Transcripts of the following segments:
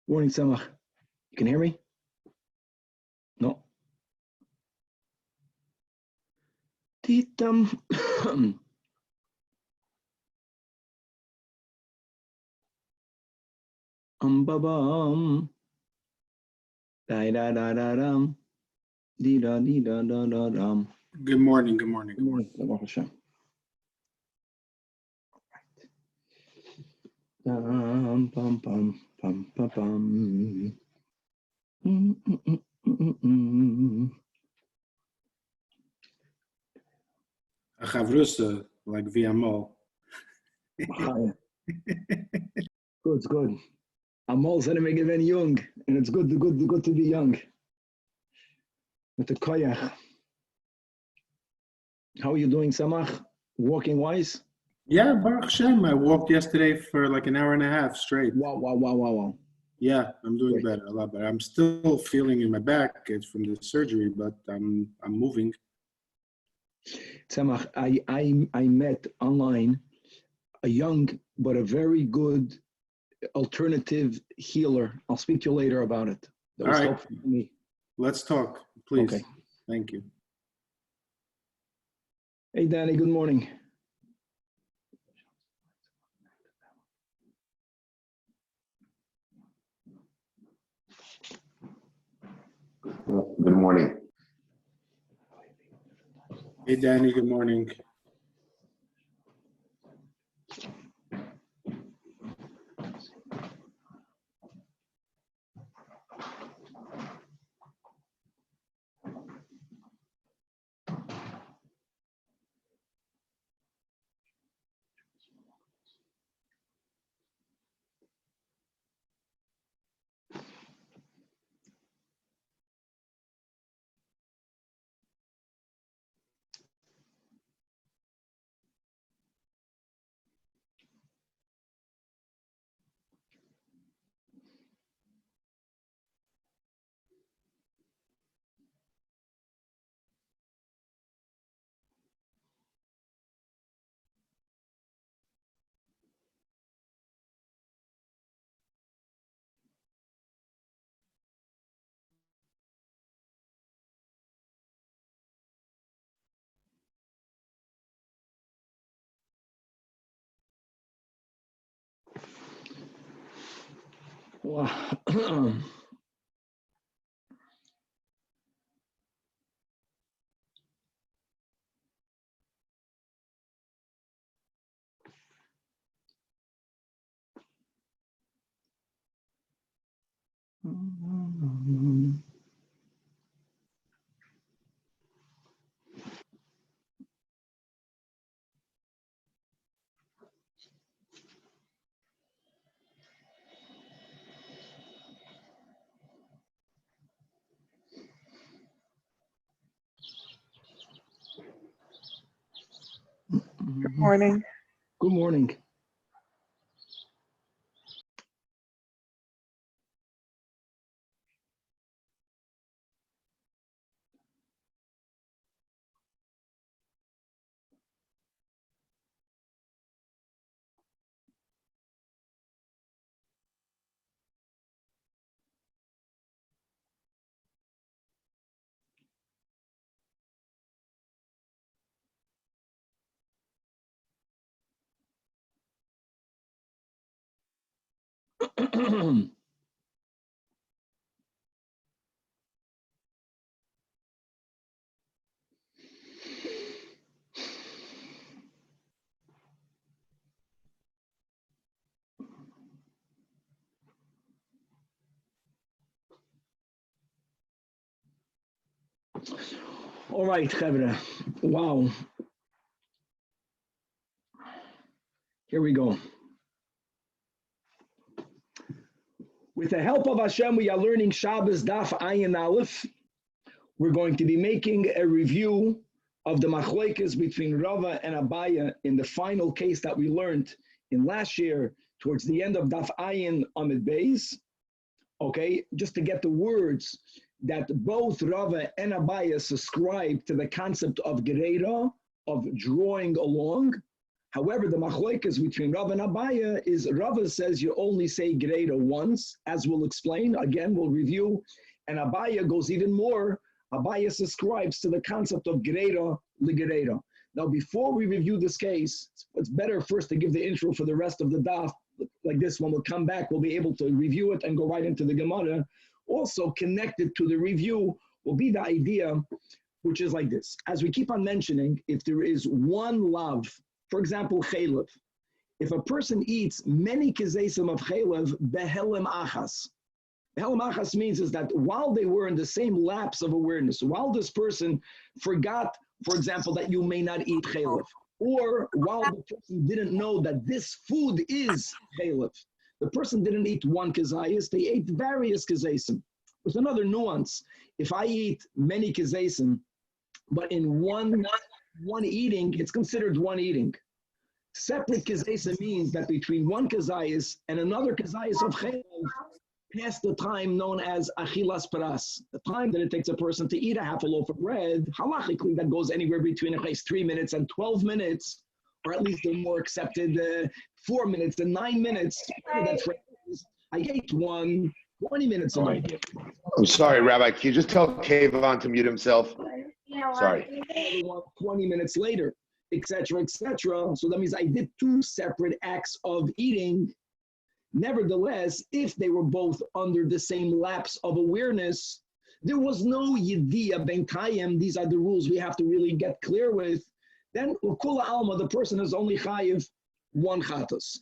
Morning, Samach. You can hear me? No. Titam. Babam. Da da da da dum. Di da di da da da dum. Good morning. Good morning. Good morning. Hassan. Pum pum pum pum pum pum. A chavrusa like VMO. Good, it's good. I'm also going to be young, and it's good to be young. With the koyach. How are you doing, Samach? Walking wise? Yeah, Baruch Hashem. I walked yesterday for like an hour and a half straight. Wow. Yeah, I'm doing better, a lot better. I'm still feeling in my back. It's from the surgery, but I'm moving. Samach, I met online a young but a very good alternative healer. I'll speak to you later about it. That was helpful for me. Let's talk, please. Okay. Thank you. Hey, Danny, good morning. Good morning. Hey, Danny, good morning. Wow. Good morning. Good morning. All right, Chavra. Wow. Here we go. With the help of Hashem, we are learning Shabbos Daf Ayin Aleph. We're going to be making a review of the machlokes between Rava and Abaya in the final case that we learned in last year towards the end of Daf Ayin Amid Beis. Okay, just to get the words that both Rava and Abaya subscribe to the concept of Gereira, of drawing along. However, the machlokes between Rava and Abaya is Rava says you only say Gereira once, as we'll explain. Again, we'll review. And Abaya goes even more. Abaya subscribes to the concept of Gereira Ligereira. Now, before we review this case, it's better first to give the intro for the rest of the daf. Like this, when we'll come back, we'll be able to review it and go right into the Gemara. Also connected to the review will be the idea, which is like this. As we keep on mentioning, if there is one lav, for example, chaylev, if a person eats many kezesim of chaylev, behelem achas. Behelem achas means is that while they were in the same lapse of awareness, while this person forgot, for example, that you may not eat chaylev, or while the person didn't know that this food is chaylev, the person didn't eat one kezayis, they ate various kezesim. There's another nuance. If I eat many kezesim, but in one eating, it's considered one eating. Separate kezesim means that between one kezayis and another kezayis of chaylev, past the time known as achilas paras, the time that it takes a person to eat a half a loaf of bread, halachically that goes anywhere between at least 3 minutes and 12 minutes, or at least the more accepted 4 minutes and 9 minutes. That's right. I ate 20 minutes ago. I'm sorry, Rabbi. Can you just tell Kayvon to mute himself? Sorry. 20 minutes later, etc., etc. So that means I did 2 separate acts of eating. Nevertheless, if they were both under the same lapse of awareness, there was no yediyah ben kayim. These are the rules we have to really get clear with. Then, kula alma, the person is only chayiv 1 chatos.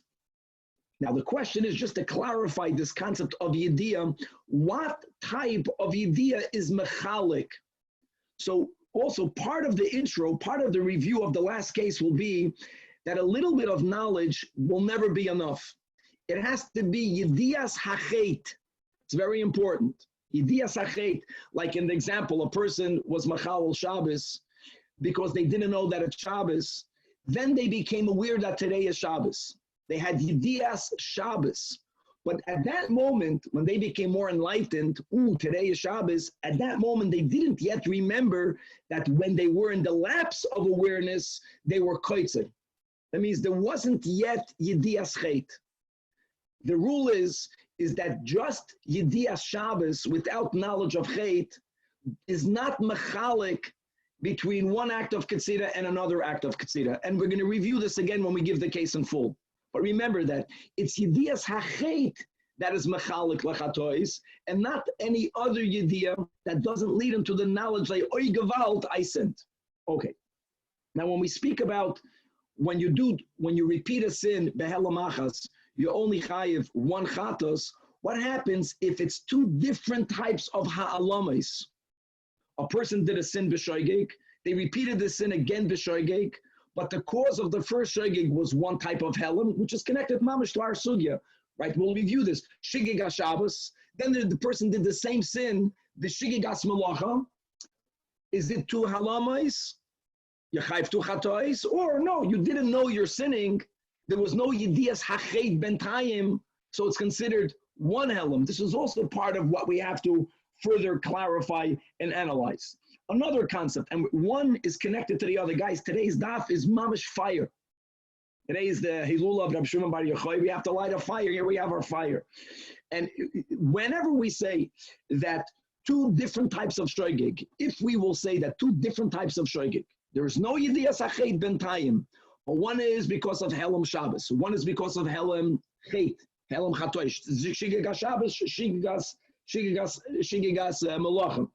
Now, the question is just to clarify this concept of yediyah. What type of yediyah is mechalik? So, also part of the intro, part of the review of the last case will be that a little bit of knowledge will never be enough. It has to be yediyas hachet. It's very important. Yediyas hachet. Like in the example, a person was machal Shabbos because they didn't know that it's Shabbos. Then they became aware that today is Shabbos. They had yediyas Shabbos. But at that moment, when they became more enlightened, today is Shabbos, at that moment, they didn't yet remember that when they were in the lapse of awareness, they were koitzer. That means there wasn't yet yediyas chet. The rule is that just yediyas Shabbos without knowledge of chet is not mechalik between one act of ketzira and another act of ketzira. And we're going to review this again when we give the case in full. But remember that it's yediyas hachet that is mechalik lachatois, and not any other yediyah that doesn't lead into the knowledge like oy gevalt I sent. Okay. Now when we speak about when you repeat a sin behelamachas, you only chayiv 1 chatos. What happens if it's 2 different types of ha'alamis? A person did a sin b'shoigeg, they repeated the sin again b'shoigeg, but the cause of the first shoigeg was one type of helam, which is connected mamish to our sugya, right? We'll review this. Shigig Shabbos. Then the person did the same sin, the shigig malacha. Is it 2 halamis? You chayiv 2 chatois, or no? You didn't know you're sinning. There was no yediyas hachet bentayim, so it's considered 1 helam. This is also part of what we have to further clarify and analyze. Another concept, and one is connected to the other. Guys, today's daf is mamish fire. Today is the Hilul of Rab Shimon Bar Yochai. We have to light a fire. Here we have our fire. And whenever we say that 2 different types of shoigeg, if we will say that 2 different types of shoigeg, there is no yediyas hachet bentayim. One is because of Helam Shabbos. One is because of Helam Chet, Helam Chatoish, Shigigas Shabbos, Shigigas Malachim.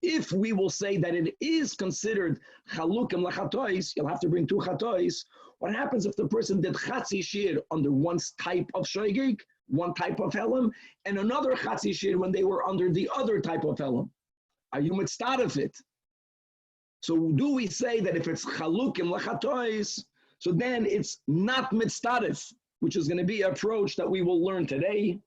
If we will say that it is considered Chalukim Lachatois, you'll have to bring 2 Chatois. What happens if the person did Chatzi Shir under one type of Shoigig, one type of Helam, and another Chatzi Shir when they were under the other type of Helam? Are you mitzvah of it? So do we say that if it's chalukim lachatois, so then it's not mitzdarif, which is going to be an approach that we will learn today.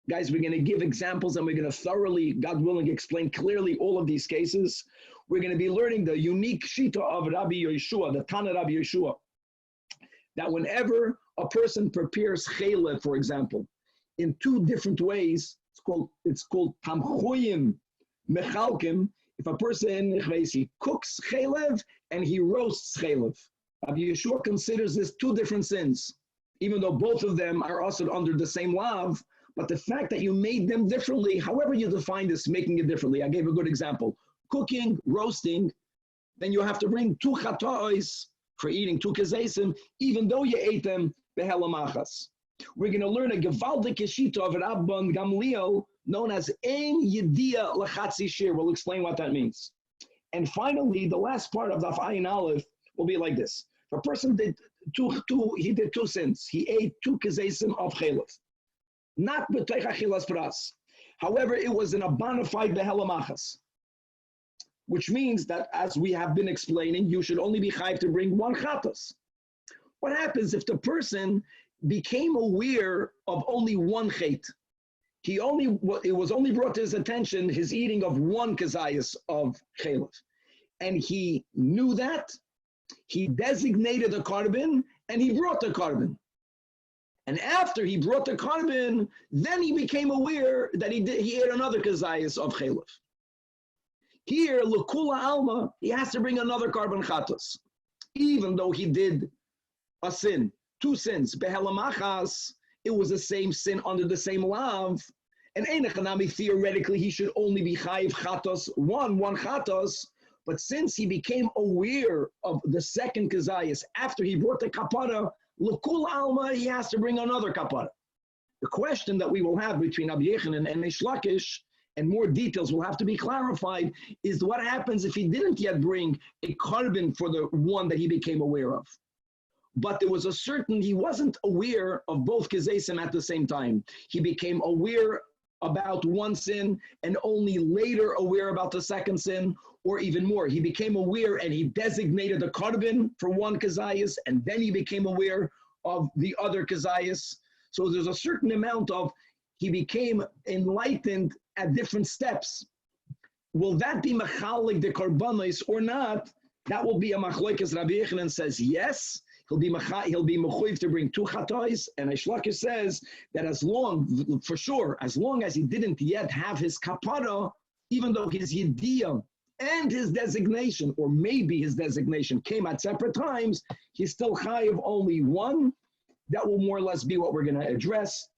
Guys, we're going to give examples and we're going to thoroughly, God willing, explain clearly all of these cases. We're going to be learning the unique shita of Rabbi Yeshua, the Tanach Rabbi Yeshua, that whenever a person prepares chaylev, for example, in two different ways, it's called tamchoyim mechalkim. If a person, he cooks chaylev and he roasts chaylev, Rabbi Yeshua considers this two different sins, even though both of them are also under the same lav. But the fact that you made them differently, however you define this, making it differently. I gave a good example. Cooking, roasting, then you have to bring 2 chata'os for eating 2 kezesim, even though you ate them behelamachas. We're going to learn a gevaldik shita of Rabban Gamliel known as ein yediyah lachatzi shir. We'll explain what that means. And finally, the last part of Daf Ayin Aleph will be like this. If a person did he did 2 sins. He ate 2 kezesim of chaylev. Not b'teich achilas pras. However, it was in a bona fide behelamachas, which means that, as we have been explaining, you should only be chayiv to bring 1 chatas. What happens if the person became aware of only 1 chet? It was only brought to his attention his eating of 1 kazayas of chaylev, and he knew that. He designated a carbon and he brought the carbon. And after he brought the carbon, then he became aware that he ate another kazayas of chaylev. Here, l'kula alma, he has to bring another carbon chatos, even though he did a sin, 2 sins. Behelamachas, it was the same sin under the same lav. And einachanami, theoretically, he should only be chayiv chatos, one chatos. But since he became aware of the second kazayas after he brought the kapara, l'kul alma, he has to bring another kapara. The question that we will have between Rabbi Yochanan and Reish Lakish, and more details will have to be clarified, is what happens if he didn't yet bring a carbon for the one that he became aware of. But there was he wasn't aware of both kezesim at the same time. He became aware about 1 sin and only later aware about the second sin, or even more. He became aware and he designated a carbon for 1 kazayas, and then he became aware of the other kazayas. So there's a certain amount of, he became enlightened at different steps. Will that be machalik the karbanos or not? That will be a machlokes. Rabbi Yochanan says yes. He'll be mechuyev to bring 2 chatos, and Reish Lakish says that as long as he didn't yet have his kapara, even though his yediyah and his designation, or maybe his designation, came at separate times, he's still chayiv only 1. That will more or less be what we're going to address.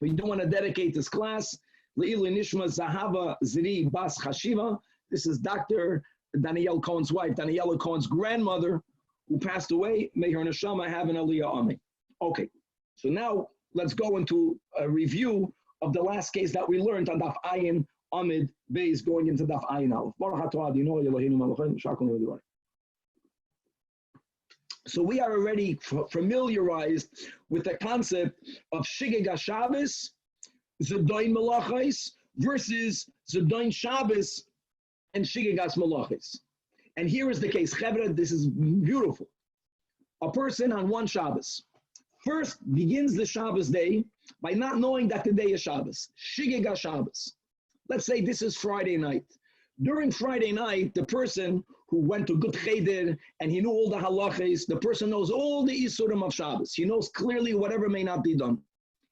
We don't want to dedicate this class. Le'ilu Nishma Zahava Ziri Bas Chashiva. This is Dr. Danielle Cohen's wife, Daniela Cohen's grandmother, who passed away. May her neshama have an Aliyah Ami. Okay, so now let's go into a review of the last case that we learned on Daf Ayin Amid Beis, going into Daf Ayin Aleph. So we are already familiarized with the concept of Shigeg Shabbos, Zedoin Malachos, versus Zedoin Shabbos and Shigeg Malachos. And here is the case. Chevra, this is beautiful. A person on 1 Shabbos first begins the Shabbos day by not knowing that the day is Shabbos. Shigeg Shabbos. Let's say this is Friday night. During Friday night, the person who went to Good Cheder and he knew all the halachas, the person knows all the isurim of Shabbos. He knows clearly whatever may not be done.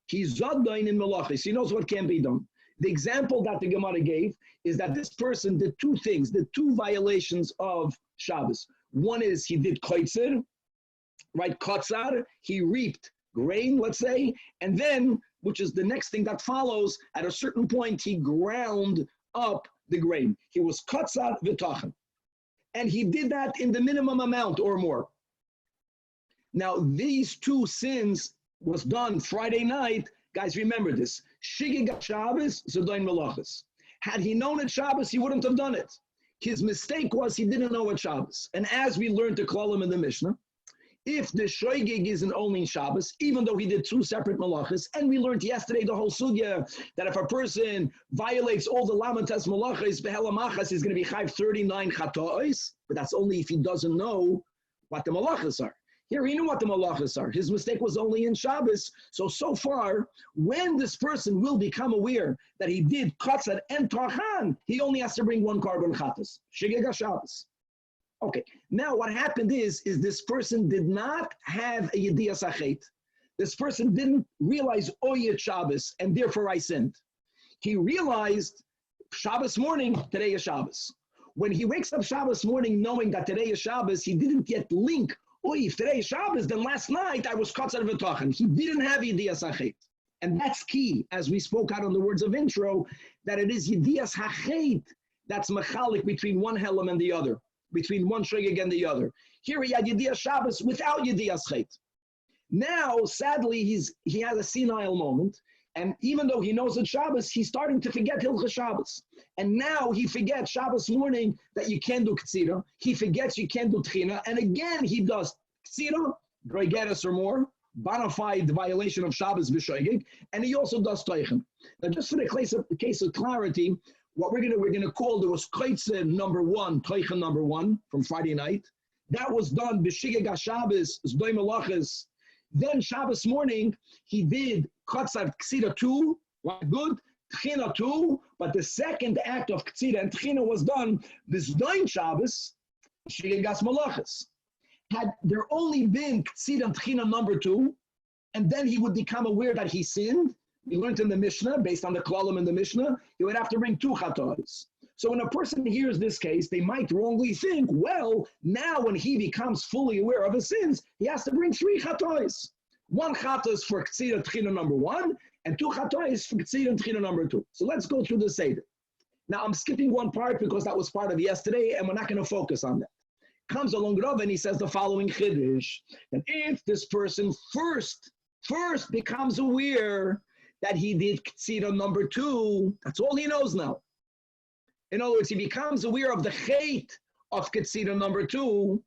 He's zaddain in melachis. He knows what can be done. The example that the Gemara gave is that this person did 2 things, the 2 violations of Shabbos. One is he did koitzer, right? Kotzar, he reaped grain, let's say, and then, which is the next thing that follows, at a certain point, he ground up the grain. He was kotzar v'tachan. And he did that in the minimum amount or more. Now, these 2 sins was done Friday night. Guys, remember this. Shigeg Shabbos, Zedoin Melachos. Had he known it Shabbos, he wouldn't have done it. His mistake was he didn't know it Shabbos. And as we learned to Klalim in the Mishnah, if the Shoigig isn't only in Shabbos, even though he did 2 separate Malachos, and we learned yesterday the whole sugya that if a person violates all the Lamatas Malachos, Behelamachas, he's going to be chayv 39 Chatois, but that's only if he doesn't know what the Malachos are. Here, he knew what the malachas are. His mistake was only in Shabbos. So far, when this person will become aware that he did katzad and tarchan, he only has to bring one carbon chatas. Shigeg Shabbos. Okay, now what happened is this person did not have a yediyas achet. This person didn't realize oyet Shabbos, and therefore I sinned. He realized Shabbos morning, today is Shabbos. When he wakes up Shabbos morning knowing that today is Shabbos, he didn't yet link, if today is Shabbos, then last night I was katzad v'tachan. He didn't have yediyas hachet. And that's key, as we spoke out on the words of intro, that it is yediyas hachet that's mechalik between one helam and the other, between one shogeg and the other. Here he had yediyas Shabbos without yediyas chet. Now, sadly, he has a senile moment, and even though he knows it's Shabbos, he's starting to forget Hilchas Shabbos. And now he forgets Shabbos morning that you can't do Ktsira. He forgets you can't do Tchina. And again, he does Ktsira, Gregeris or more, bona fide violation of Shabbos B'Shoigig, and he also does Teichen. Now, just for the case of clarity, what we're gonna call, there was Koitze number 1, Teichen number 1 from Friday night. That was done B'Shigeg HaShabbos, Zdoi Malachas. Then Shabbos morning, he did Katzad Ksira 2, right, good, Tchina 2, but the second act of Ksira and Tchina was done B'Zdoin Shabbos, Shigegas Malachas. Had there only been Ksira and Tchina number 2, and then he would become aware that he sinned, we learned in the Mishnah, based on the Klalim in the Mishnah, he would have to bring 2 Chatos. So when a person hears this case, they might wrongly think, well, now when he becomes fully aware of his sins, he has to bring 3 chatos. 1 chatos for Ktsira Tchina number 1, and 2 chatos for Ktsira Tchina number 2. So let's go through the Seder. Now I'm skipping one part because that was part of yesterday, and we're not going to focus on that. Comes along Rav and he says the following chiddush, that if this person first becomes aware that he did Ktsira number 2, that's all he knows now. In other words, he becomes aware of the chait of Ketsira number 2,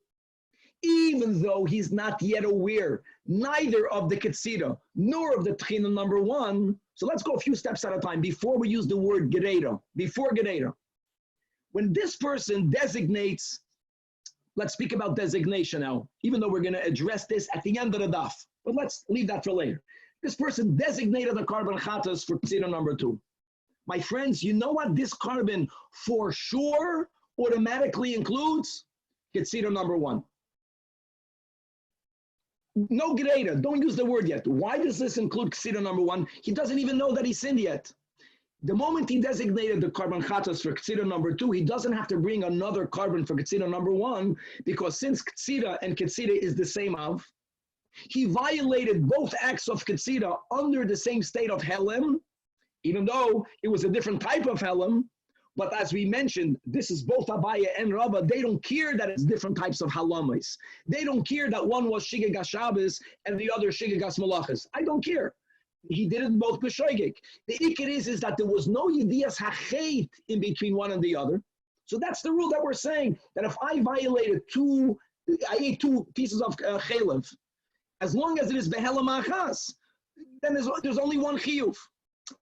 even though he's not yet aware neither of the Ketsira nor of the Tchina number 1. So let's go a few steps at a time before we use the word Gereira. Before Gereira. When this person designates, let's speak about designation now, even though we're going to address this at the end of the daf, but let's leave that for later. This person designated the carbon chatas for Ketsira number 2. My friends, you know what this carbon for sure automatically includes? Ketsira number 1. No Gereira, don't use the word yet. Why does this include Ketsira number 1? He doesn't even know that he sinned yet. The moment he designated the carbon chatas for Ketsira number 2, he doesn't have to bring another carbon for Ketsira number 1, because since Ketsira and Ketsira is the same of, he violated both acts of Ketsira under the same state of Helem, even though it was a different type of Helem. But as we mentioned, this is both Abaya and Rava. They don't care that it's different types of halamas. They don't care that one was Shigegas Shabbos and the other Shigegas Malachas. I don't care. He did it both b'shoigig. The ikar is that there was no yediyas hachet in between one and the other. So that's the rule that we're saying, that if I violated I ate 2 pieces of chalev, as long as it is behelam achas, then there's only one chiyuv.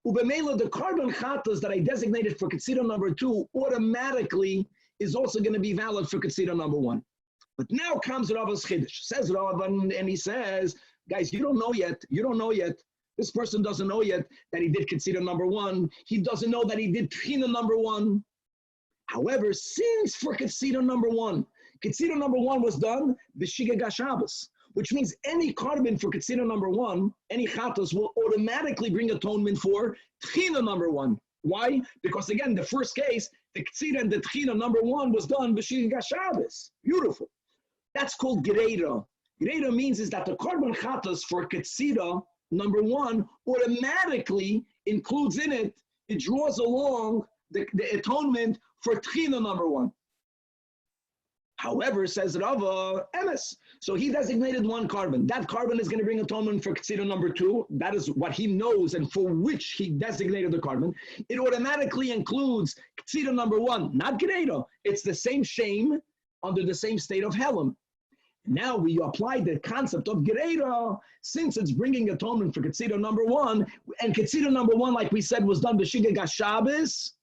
Ubemela, the carbon chatas that I designated for Ketsira number 2 automatically is also going to be valid for Ketsira number 1. But now comes Rava's chiddush. Says Rav, and he says, guys, you don't know yet. This person doesn't know yet that he did Ketsira number 1. He doesn't know that he did Tchina number 1. However, since for Ketsira number 1 was done b'Shigeg Shabbos, which means any carbon for Ketsira number 1, any chatos, will automatically bring atonement for Tchina number 1. Why? Because again, the first case, the Ketsira and the Tchina number 1 was done b'Shigeg Shabbos. Beautiful. That's called Gereira. Gereira means is that the carbon chatos for Ketsira number 1 automatically includes in it, it draws along the atonement for Tchina number 1. However, says Rava, emes. So he designated 1 carbon. That carbon is going to bring atonement for Ketsira number 2. That is what he knows and for which he designated the carbon. It automatically includes Ketsira number 1, not Gereira. It's the same shame under the same state of Helem. Now we apply the concept of Gereira, since it's bringing atonement for Ketsira number 1, and Ketsira number 1, like we said, was done b'Shigeg Shabbos.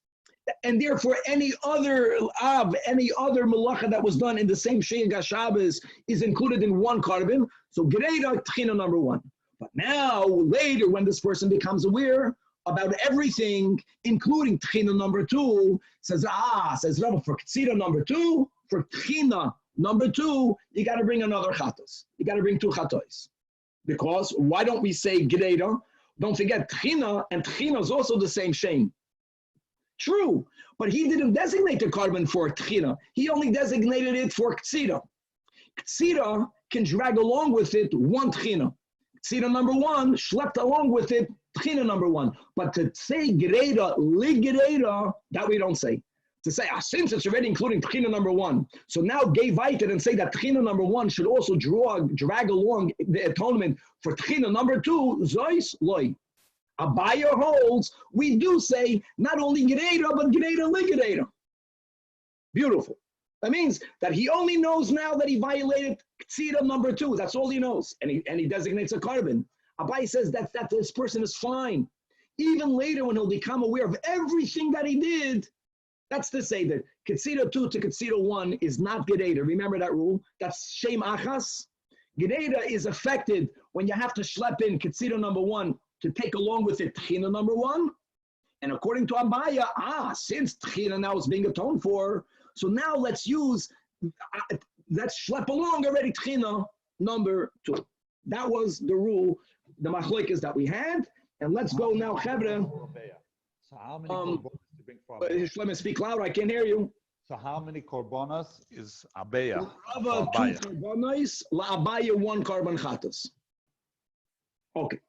And therefore, any other malacha that was done in the same Sheiga Shabbos is included in one carbon. So Gereida Tchina number one. But now, later, when this person becomes aware about everything, including Tchina number two, says Rabbi, for Ktsira number two, for Tchina number two, you got to bring another chatos. You got to bring two chatos. Because why don't we say Gereida? Don't forget Tchina, and Tchina is also the same shame. True, but he didn't designate the carbon for Tchina. He only designated it for Ktsira. Ktsira can drag along with it one Tchina. Ktsira number one schlepped along with it Tchina number one. But to say Gereida, Ligereida, that we don't say. To say, since it's already including Tchina number one, so now gave it and say that Tchina number one should also drag along the atonement for Tchina number two, Zois Loi. Abaya holds, we do say not only Gereida, but Gereida Ligereida. Beautiful. That means that he only knows now that he violated Ktsira number two. That's all he knows. And he designates a carbon. Abai says that this person is fine. Even later when he'll become aware of everything that he did, that's to say that Ktsira 2 to Ktsira 1 is not Gereida. Remember that rule? That's Shem Achas. Gereida is affected when you have to schlep in Ktsira number 1 to take along with it Tchina number 1. And according to Abaya, since Tchina now is being atoned for, so now let's schlep along already Tchina number 2. That was the rule, the machlokes that we had. And let's go now, Chevra. So how many korbanos to bring for Shlomo, speak loud, I can't hear you. So how many korbanos is Abeya? Rava 2 korbanos, la Abaya 1 korban chatas. Okay.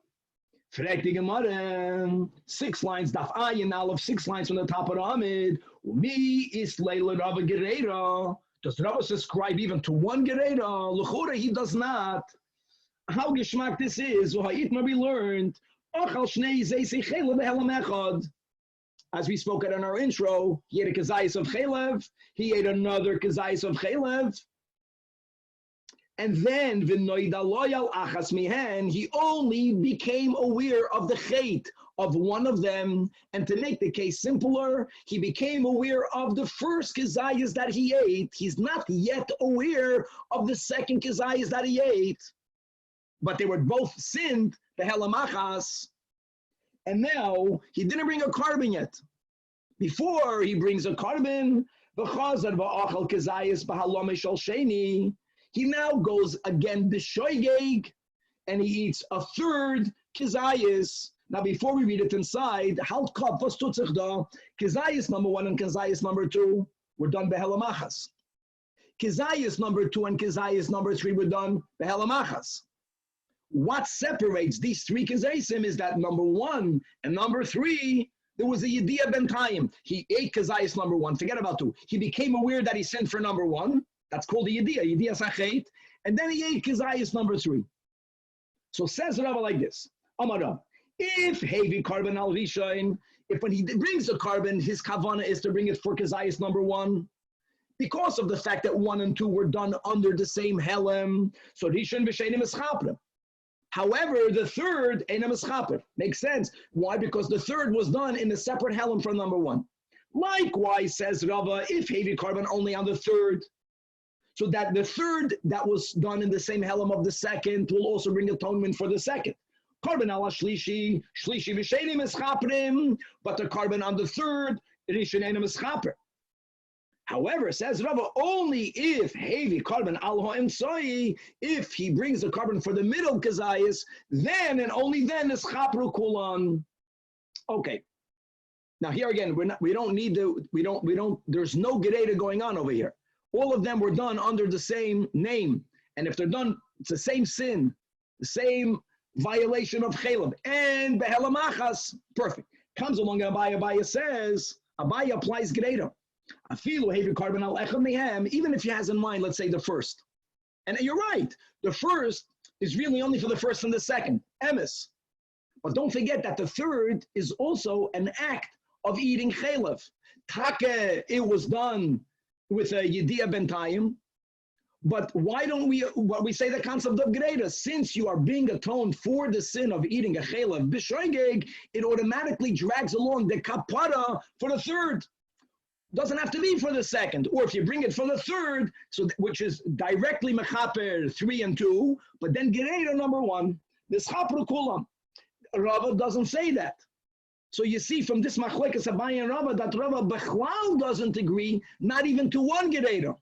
Frag the Gemara, 6 lines, Daf Ayin, Aleph, 6 lines from the top of the Amid. Me is Leila Rava Gereida. Does Rava subscribe even to 1 Gereida? L'chura, he does not. How geschmack this is, we learned, as we spoke in our intro, he ate a kazayis of chelev, he ate another kazayis of chelev, and then he only became aware of the chait of one of them, and to make the case simpler, he became aware of the first kazayis that he ate. He's not yet aware of the second kazayis that he ate, but they were both sinned, the helamachas, and now he didn't bring a carbon yet. Before he brings a carbon, he now goes again b'shoigeg, and he eats a third kizayis. Now, before we read it inside, kizayis number 1 and kizayis number 2 were done behelamachas. Kizayis number 2 and kizayis number 3 were done behelamachas. What separates these 3 kizaysim is that number 1 and number 3, there was a yediyah bentayim. He ate kizayis number 1. Forget about 2. He became aware that he sinned for number 1. That's called the yediyah sachet. And then he ate kizayis number 3. So says Rava like this. Amara, if heavy carbon al rishain, if when he brings a carbon, his kavana is to bring it for kizayis number 1, because of the fact that 1 and 2 were done under the same helem, so rishain v'sheinim is chapra. However, the third einam eschaper. Makes sense. Why? Because the third was done in a separate helem from number 1. Likewise, says Rava, if heavy carbon only on the third, so that the third that was done in the same helem of the second will also bring atonement for the second. Carbon ala shlishi v'sheinim eschaperim, but the carbon on the third, rishon einam eschaper. However, says Rava, only if heavy carbon al ha'imsoi, if he brings the carbon for the middle kazayis, then and only then is chapru kulan. Okay. Now here again, there's no gereida going on over here. All of them were done under the same name. And if they're done, it's the same sin, the same violation of chelev. And behelamachas, perfect. Comes along Abaya says, Abaya applies gereida. Even if he has in mind, let's say the first. And you're right, the first is really only for the first and the second, emes. But don't forget that the third is also an act of eating chelev. Take, it was done with a yediyah bentayim. But why don't we say the concept of gereida? Since you are being atoned for the sin of eating a chelev b'shoigeg, it automatically drags along the kapara for the third. Doesn't have to be for the second. Or if you bring it for the third, so which is directly mechaper 3 and 2, but then Gereira number 1, this chapru kulam. Rava doesn't say that. So you see from this machlekes Abaye and Rava that Rava Bechlal doesn't agree, not even to 1 Gereira.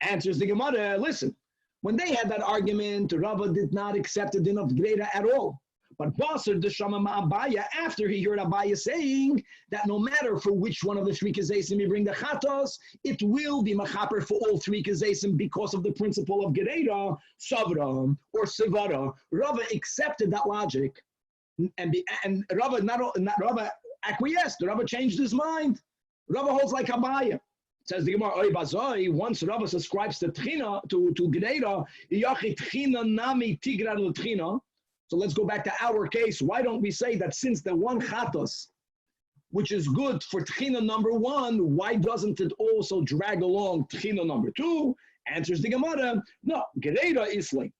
Answers the Gemara, listen, when they had that argument, Rava did not accept the din of Gereira at all. But Basar the Shamama Abaye, after he heard Abaye saying that no matter for which one of the 3 kezesim you bring the chatos, it will be machaper for all 3 kezesim because of the principle of Gereira, Savra, or Sevara. Rava accepted that logic. And Rava Rava acquiesced. Rava changed his mind. Rava holds like Abaye. Says the Gemara, Oy Bazoi, once Rava subscribes to Tchina, to Gereira, Yachi Tchina Nami Tigran L'Tchina. So let's go back to our case. Why don't we say that since the 1 chatos, which is good for Tchina number 1, why doesn't it also drag along Tchina number 2? Answers the Gemara, no, Gereira Isli.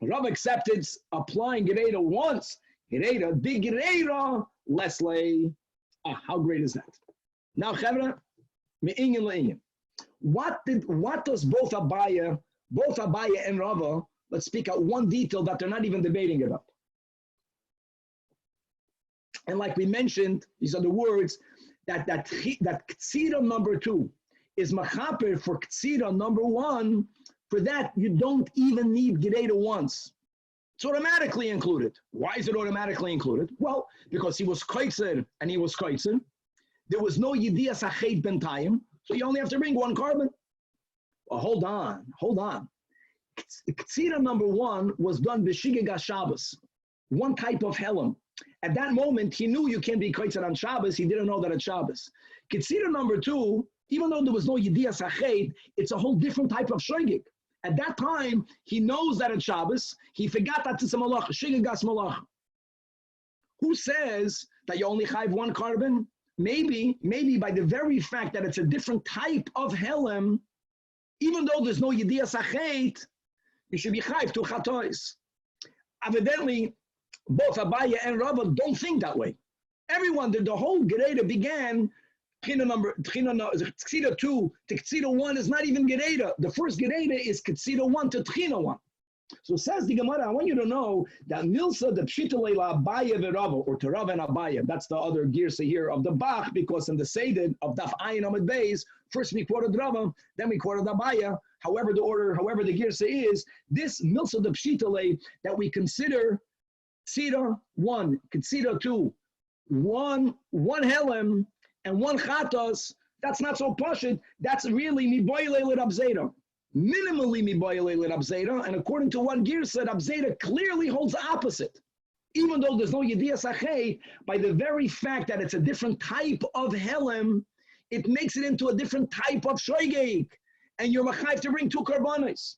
Rava accepted applying Gereira once. Gereira, big Gereira, Leslie. How great is that? Now, Chevra, me'inyan le'inyan. What does both Abaye and Rava, let's speak out one detail that they're not even debating about. And like we mentioned, these are the words that Ktsira number 2 is machaper for Ktsira number 1. For that, you don't even need Gereira once. It's automatically included. Why is it automatically included? Well, because he was Kaitzer and he was Kaitzer. There was no Yediyas Achet Bentayim, so you only have to bring 1 carbon. Well, hold on. Ktsira number 1 was done b'shigig Shabbos, 1 type of helam. At that moment, he knew you can't be kaitzer on Shabbos. He didn't know that it's Shabbos. Ktsira number 2, even though there was no yediyas achet, it's a whole different type of shigig. At that time, he knows that it's Shabbos. He forgot that it's a malach, shigig gas malach. Who says that you only chayv 1 carbon? Maybe by the very fact that it's a different type of helam, even though there's no yediyas achet, you should be chayv 2 chatois. Evidently, both Abaye and Rava don't think that way. Everyone, the whole Gereira began, Ktsira 2 to Ktsira 1 is not even Gereira. The first Gereira is Ktsira 1 to Tchina 1. So says the Gemara, I want you to know that Milsa, the Pshitale la Abaye v'Rava, or to Rava and Abaye, that's the other girsa here of the Bach, because in the Seder of Daf Ayin Amud Beis, first we quoted Rava, then we quoted Abaye. However the order, however the girsa is, this Milsa the Pshitale that we consider Ktsira 1, Ktsira 2, one helem and 1 chatos, that's not so pashut. That's really miboyle le Rab Zera. Minimally miboyle le Rab Zera, and according to one girsa, Rab Zera clearly holds the opposite. Even though there's no yediyas achet, by the very fact that it's a different type of helem, it makes it into a different type of shoygeg, and you're machayv to bring 2 karbanos.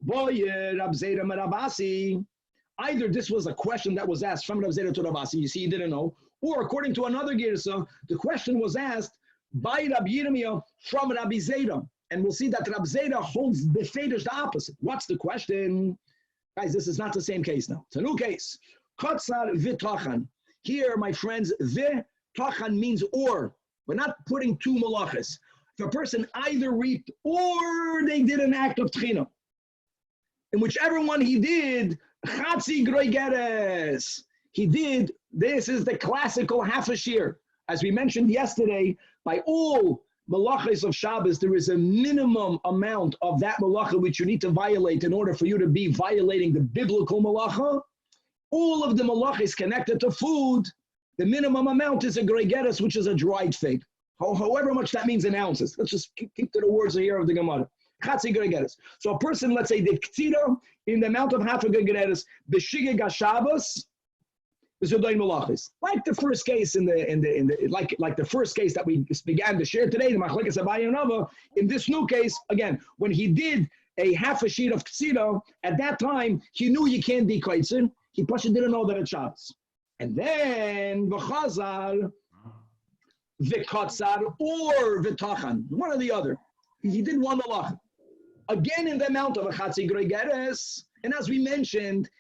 Boy, Rab Zera merabasi. Either this was a question that was asked from Rab Zera to Ravasi, you see he didn't know, or according to another girsa, the question was asked by Rabbi Yirmiyah from Rabbi Zera. And we'll see that Rabbi Zera holds the fetish the opposite. What's the question? Guys, this is not the same case now. It's a new case. Kotzar v'tachan. Here, my friends, v'tachan means or. We're not putting 2 malachas. If a person either reaped or they did an act of tchina, in whichever one he did, Chatzi Groigeres. He did, this is the classical half a shiur. As we mentioned yesterday, by all malachas of Shabbos, there is a minimum amount of that malacha which you need to violate in order for you to be violating the biblical malacha. All of the malachas connected to food, the minimum amount is a groigeres, which is a dried fig. However much that means in ounces. Let's just keep to the words here of the Gemara. Chatzi Groigeres. So a person, let's say, did Ktsira in the amount of half a Groigeres, b'shigig HaShabbos, is Yodayin Malachis. Like the first case like the first case that we began to share today, the Machlekes Abaye and Rava. In this new case, again, when he did a half a sheet of Ktsira, at that time he knew you can't be Kaitzin. He probably didn't know that it's Shabbos. And then v'chazar, v'katzar, or v'tachan, one or the other. He did 1 malach. Again, in the amount of a chatzi groigeres, and as we mentioned,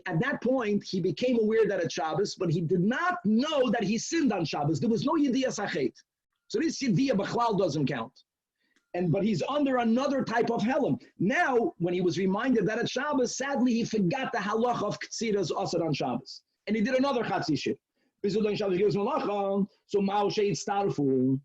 at that point, he became aware that it's Shabbos, but he did not know that he sinned on Shabbos. There was no yediyas achet. So this Yediyah B'chlal doesn't count. But he's under another type of helam. Now, when he was reminded that at Shabbos, sadly, he forgot the halacha of Ktsiras Asad on Shabbos. And he did another Chatzi Shir. So Mao Sheid Starfu.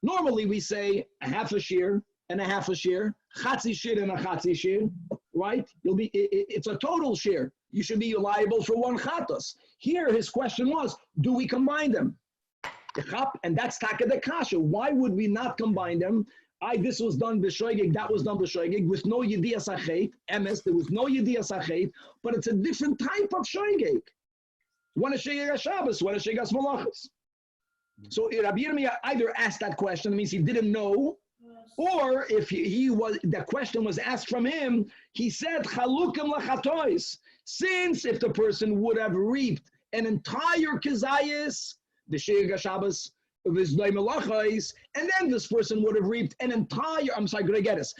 Normally we say a half a shear and a half a shear, Chatzi Shir and a Chatzi Shir, right? It's a total shear. You should be liable for one Chatos. Here his question was, do we combine them? And that's Taka de Kasha. Why would we not combine them? This was done b'shoigig, that was done b'shoigig, with no yediyas achet. MS, there was no yediyas achet, but it's a different type of shoigig. One is sheigig Shabbos, one is sheigig malachas. So Rabbi Yirmiyah either asked that question, it means he didn't know, or if the question was asked from him, he said chalukim lachatois. Since if the person would have reaped an entire kizayis, the sheigig Shabbos, and then this person would have reaped an entire gregetis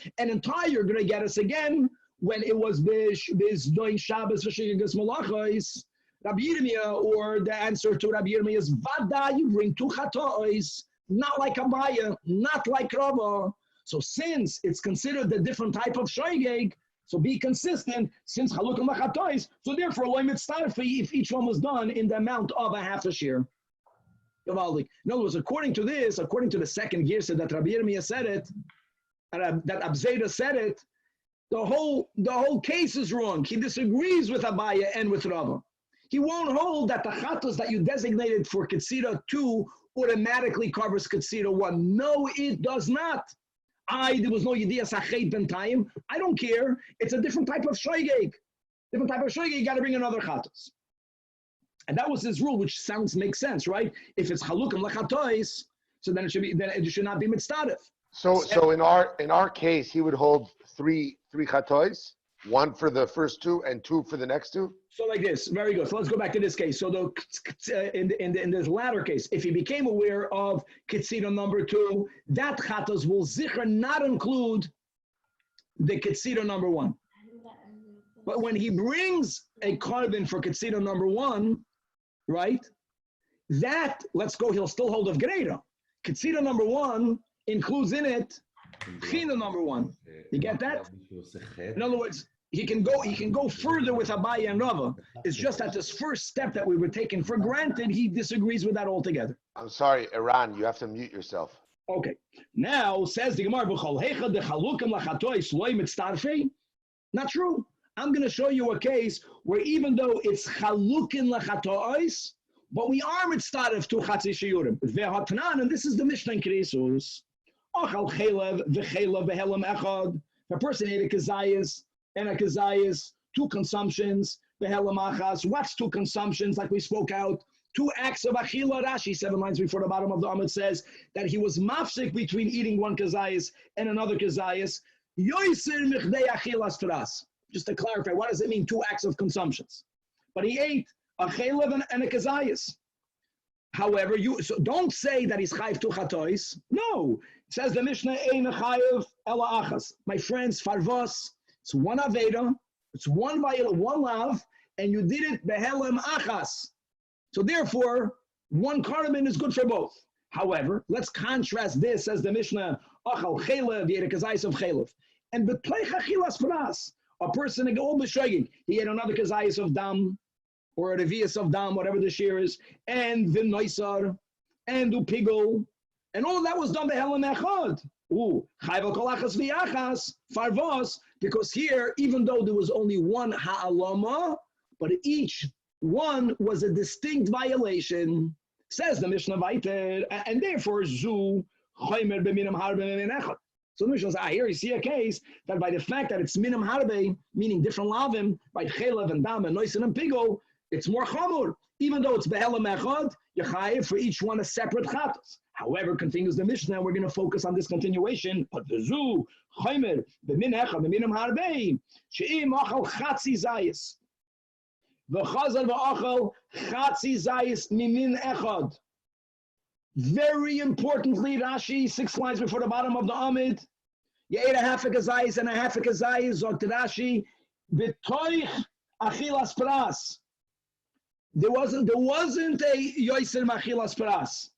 again when it was doing Shabbos v'shigas malachos. Rabbi Yirmiyah, or the answer to Rabbi Yirmiyah is Vada, you bring two chatois, not like Abaya, not like Rava. So since it's considered a different type of shoigeg, so be consistent, since chalukim lachatois, so therefore loy mitztarfi if each one was done in the amount of a half a shear. In other words, according to the second girsa that Rabbi Yirmiyah said it, that Abzeda said it, the whole case is wrong. He disagrees with Abaya and with Rava. He won't hold that the chatos that you designated for Ketzira 2 automatically covers Ketzira 1. No, it does not. There was no Yediyas Achet B'ntayim. I don't care. It's a different type of shoigeg. Different type of shoigeg, you got to bring another chatos. And that was his rule, which makes sense, right? If it's chalukim lachatois, so then it should not be mitzdarif. So in our case, he would hold three chatois, one for the first two and two for the next two. So like this, very good. So let's go back to this case. So in this latter case, if he became aware of Ketzira number 2, that chatos will zikr not include the Ketzira number 1. But when he brings a carbon for Ketzira number 1, right? That, he'll still hold of Greira. Ketzira number 1 includes in it China number 1. You get that? In other words, he can go further with Abaya and Rava. It's just that this first step that we were taking for granted, he disagrees with that altogether. I'm sorry, Iran, you have to mute yourself. Okay. Now, says the Gemara, not true. I'm going to show you a case where even though it's chalukin lachatois, but we are mitzdaref to chatzi shiurim. Ve'hatanan, and this is the Mishnah in Krisus. Ochal chelev v'chelev v'helam echad. If a person ate a kazayas and a kazayas, 2 consumptions, v'helam achas. What's 2 consumptions? Like we spoke out. 2 acts of achila. Rashi, 7 lines before the bottom of the Amud, says that he was mafsik between eating one kazayas and another kazayas. Yoiser michdei achilas teras. Just to clarify, what does it mean, 2 acts of consumptions? But he ate a chelev and a kazayas. However, so don't say that he's chayiv 2 chatois. No. It says the Mishnah, ein chayiv ela achas. My friends, farvos, it's 1 aveda, it's 1 vayel, 1 lav, and you did it behelem achas. So therefore, 1 carbon is good for both. However, let's contrast this, says the Mishnah, achal chelev, he ate a kazayas of chelev. And betleich achilas paras. A person, he had another kazayas of dam, or a revius of dam, whatever the shear is, and the noisar, and the pigol, and all of that was done by Helen Echad. Chayva kolachas v'yachas, farvos, because here, even though there was only 1 ha'alama, but each one was a distinct violation, says the Mishnah Vaiter, and therefore, zu chaymer b'minam har b'min echad. So the Mishnah says, here you see a case that by the fact that it's minam harbe, meaning different lavim, by chelev and dam and noisin and pigo, it's more chamur. Even though it's behelam echad, you're chayiv for each one a separate chatos. However, continues the Mishnah, we're going to focus on this continuation. But the zu chaymer b'min echad b'minam harbe, she'im achal chatzi zayis, v'chazal v'achal chatzi zayis mimin echad. Very importantly, Rashi, 6 lines before the bottom of the Amid, you ate a half a kazayis and a half a kazayis, zog to Rashi, b'toich achilas pras. There wasn't a yoiser machilas pras.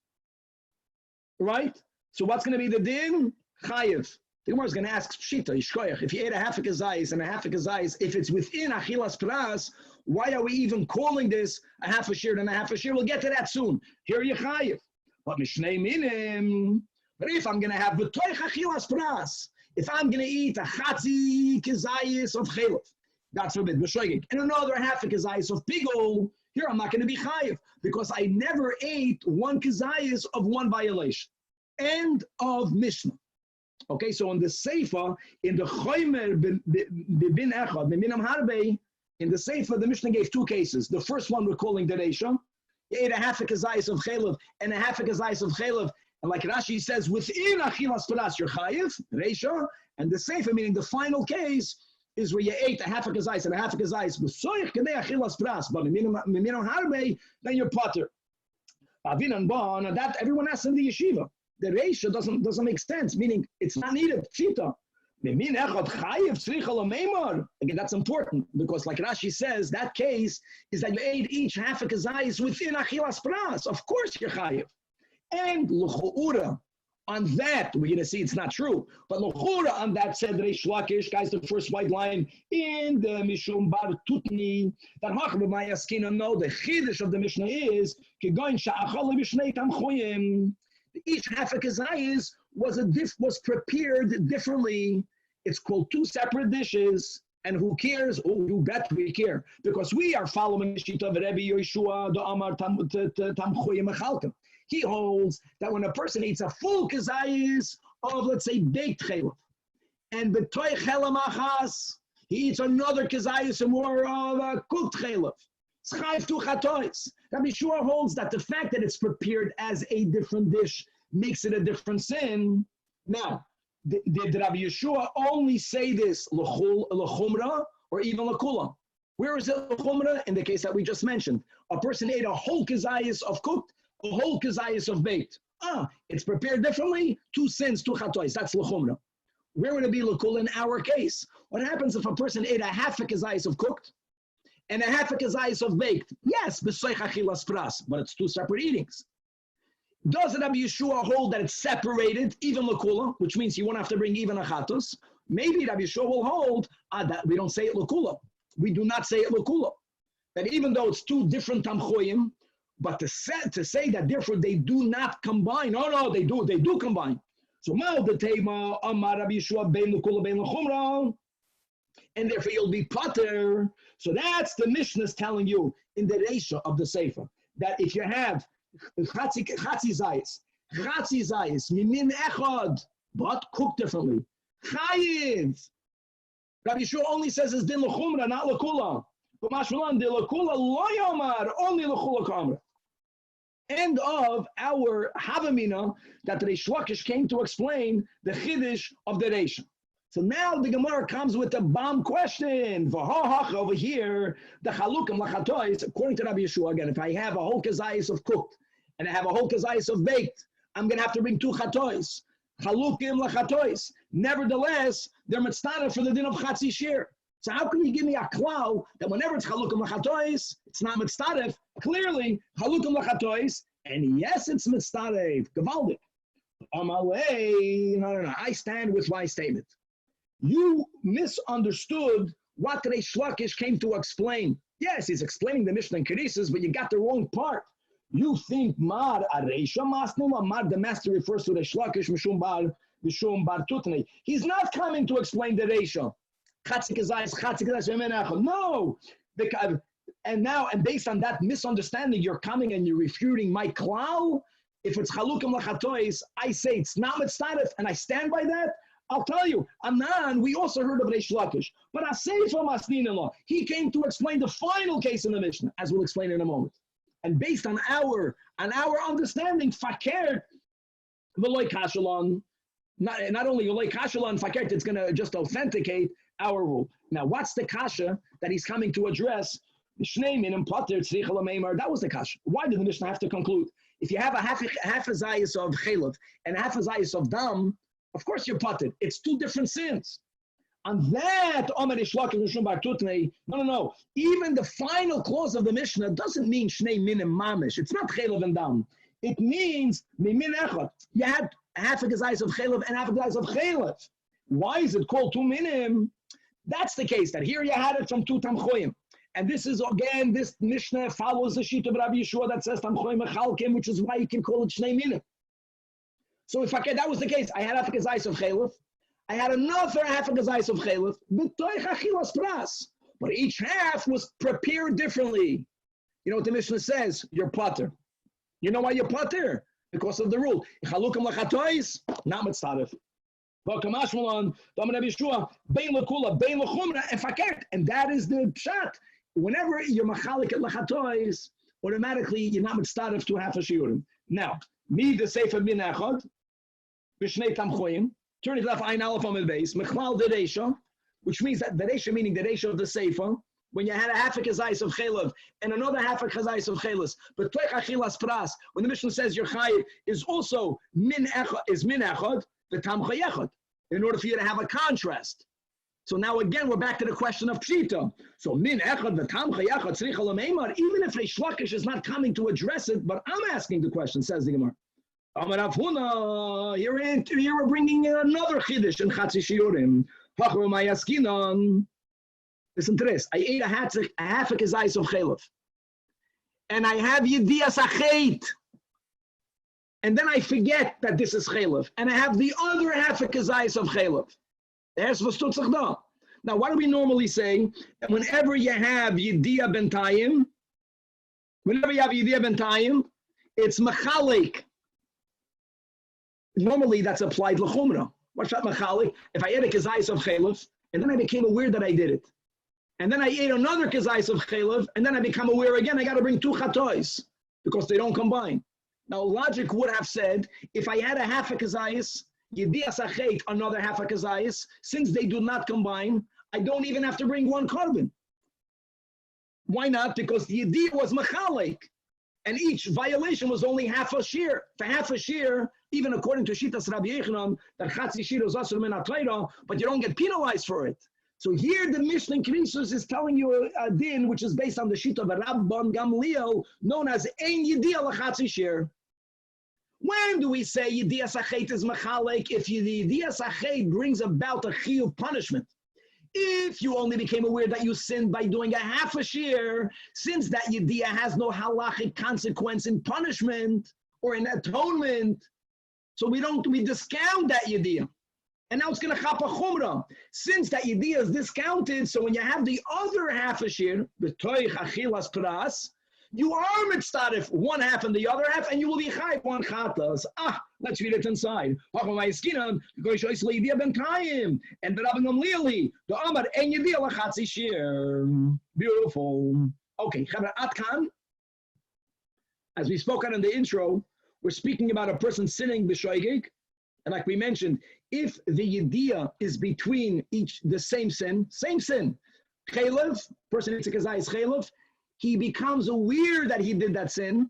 right? So what's going to be the din? Chayiv. The Gemara is going to ask Pshita, Yishkoyach, if you ate a half a kazayis and a half a kazayis, if it's within Achilas Pras, why are we even calling this a half a shiur and a half a shiur? We'll get to that soon. Here you Chayiv. But Mishnei Minim. But if I'm going to have B'toich Achilas Pras, if I'm going to eat a Chatzi kazayis of Chaylev, that's forbid, B'shoigig, and another half a kazayis of Pigol, here I'm not going to be Chayiv, because I never ate one kazayis of one violation. End of Mishnah. Okay, so in the Seifa, in the Choymer bin Echad, Minam Harbe, in the Seifa, the Mishnah gave two cases. The first one we're calling the Reisha. You ate a half a kazayis of Chaylev and a half a kazayis of Chaylev. And like Rashi says, within Achilas Paras, you're Chayiv, Reisha. And the Seifa, meaning the final case, is where you ate a half a kazayis and a half a kazayis. B'soich kadei Achilas Paras. But Minam Harbe, then you're Potter. Avinan Bon, that everyone asks in the yeshiva. The ratio doesn't make sense, meaning it's not needed. Pshita. Again, that's important because, like Rashi says, that case is that you ate each half a kazayis within Achilas Pras. Of course, you're chayiv. And l'chu'ura, on that, we're going to see it's not true, but l'chu'ura on that said Reish Lakish, guys, the first white line in the Mishum Bar Tutni, that Hachab Mayaskina, no, the Chiddush of the Mishnah is, Kigoin Sha'achal Mishnei Tamchoyim. Each half a kazayis was prepared differently. It's called two separate dishes. And who cares? Oh, you bet we care. Because we are following the Shita of Rebbe Yeshua, the Amar Tamchoyim Echalkim. He holds that when a person eats a full kazayis of, let's say, baked chaylev, and b'toy chelamachas, he eats another kazayis and more of cooked chaylev. Schayv tu chatois. Rabbi Yeshua holds that the fact that it's prepared as a different dish makes it a different sin. Now, did Rabbi Yeshua only say this l'chumra or even l'kula? Where is it l'chumra? In the case that we just mentioned. A person ate a whole kazayis of cooked, a whole kazayis of baked. It's prepared differently. Two sins, two chatois. That's l'chumra. Where would it be l'kula in our case? What happens if a person ate a half a kazayis of cooked and a half a kazayis of baked? Yes, b'soich achilas pras, but it's two separate eatings. Does Rabbi Yeshua hold that it's separated, even l'kula, which means you won't have to bring even a chatos? Maybe Rabbi Yeshua will hold that we don't say it l'kula. We do not say it l'kula. That even though it's two different tamchoyim, but to say that therefore they do not combine. No, they do combine. So Mal the Tema Amar Rabbi Yeshua bein l'kula bein l'chumra, and therefore you'll be potter. So that's the Mishnah is telling you in the Reisha of the Sefer that if you have Chatzi zayis, mimin echad, but cooked differently. Chayiv. Rabbi Yeshua only says it's din l'chumra, not l'kula. But mashmalan din l'kula lo yomar, only l'chula kamra. End of our Havamina that Reish Lakish came to explain the Chiddush of the Reisha. So now the Gemara comes with a bomb question. Over here, the chalukim lachatois, according to Rabbi Yeshua, again, if I have a whole kazayis of cooked and I have a whole kazayis of baked, I'm going to have to bring two chatois. Chalukim lachatois. Nevertheless, they're mitzvah for the din of chatzi shiur. So how can you give me a klal that whenever it's chalukim lachatois, it's not mitzvah? Clearly, chalukim lachatois, and yes, it's mitzvah. Gavaldik. On my way, no. I stand with my statement. You misunderstood what Reish Lakish came to explain. Yes, he's explaining the Mishnah and Keresis, but you got the wrong part. You think Mar Areisha Masnula, Mar the master refers to Reish Lakish, Mishum Bar Tutnei. He's not coming to explain the Reisha. No, because and based on that misunderstanding, you're coming and you're refuting my klal. If it's chalukim lachatois, I say it's not mitzvah, and I stand by that. I'll tell you, Anan, we also heard of Reish Lakish, but Aseifa Masnin-in-law, he came to explain the final case in the Mishnah, as we'll explain in a moment. And based on our understanding, Fakert, V'loi Kashalon, not only V'loi Kashalon, Fakert, it's going to just authenticate our rule. Now, what's the kasha that he's coming to address? That was the kasha. Why did the Mishnah have to conclude? If you have a half a zayis of chaylev and a half a zayis of dam, of course you're potted. It's two different sins. On that, no. Even the final clause of the Mishnah doesn't mean shnei minim mamish. It's not chaylev and dam. It means mimin echad. You had half a gazais of chaylev and half a gazais of chaylev. Why is it called 2 minim? That's the case, that here you had it from 2 tamchoyim. And this is, again, this Mishnah follows the sheet of Rabbi Yeshua that says tamchoyim mechalkim, which is why you can call it shnei minim. So if that was the case, I had half a gazais of chaylev, I had another half a gazais of chaylev, but each half was prepared differently. You know what the Mishnah says? You're potter. You know why you're potter? Because of the rule. Chalukam lachatois, not mitzaref. And that is the pshat. Whenever you're machalik at lachatois, automatically you're not mitzaref to half a shiurim. Now, me the sefer min echad, b'shnei tamchoyim, turn it left ein aleph on the base, mechlal the reisha, which means that the reisha, meaning the reisha of the sefer, when you had a half a kazais of chaylev and another half a kazais of chaylas, but toich achilas pras, when the Mishnah says your chayiv is also min echad, the tam chayechad, in order for you to have a contrast. So now again, we're back to the question of pshita. So min echad, the tam chayechad, tzricha l'meimar, even if Reish Lakish is not coming to address it, but I'm asking the question, says the Gemara. Amar Rav Huna, here we're bringing another chiddush in chatzi shiurim. Hachru mayaskinon. Listen to this. I ate a half a kazais of chaylev. And I have yediyas acheit. And then I forget that this is chaylev. And I have the other half a kazais of chaylev. Now, what do we normally say? That whenever you have yediyah bentayim, it's machalik. Normally, that's applied l'chumra. What's that machalik? If I ate a kazais of chaylev, and then I became aware that I did it. And then I ate another kazais of chaylev, and then I become aware again, I got to bring 2 chatois, because they don't combine. Now, logic would have said, if I had a half a kazais, yediyas acheit, another half a kazais, since they do not combine, I don't even have to bring 1 carbon. Why not? Because the yediyah was machalik, and each violation was only half a shiur. For half a shiur, even according to Shitas Rabbi Yechanan, that chatzi shiur is asur min ha'Torah, but you don't get penalized for it. So here the Mishnah in Krisus is telling you a din which is based on the sheet of a Rabban Gamliel known as Ein Yediyah L'Chatzi Shiur. When do we say Yediyah Sachet is Mechalek? If Yediyah Sachet brings about a chiyuv punishment. If you only became aware that you sinned by doing a half a shiur, since that Yediyah has no halachic consequence in punishment or in atonement, so we discount that Yediyah. And now it's going to chapa chumrah. Since that yediyah is discounted, so when you have the other half a shiur, b'toich achilas pras, you are mitzaref 1 half and the other half, and you will be chayv 1 chatas. Let's read it inside. And the Rabban Gamliel, the Amar en yediyah lachatzi shiur. Beautiful. Okay, Chavra Atkan. As we spoke on in the intro, we're speaking about a person sinning b'shoigig, and like we mentioned, if the yediyah is between the same sin, chaylev, person eats a kazayis chaylev, he becomes aware that he did that sin,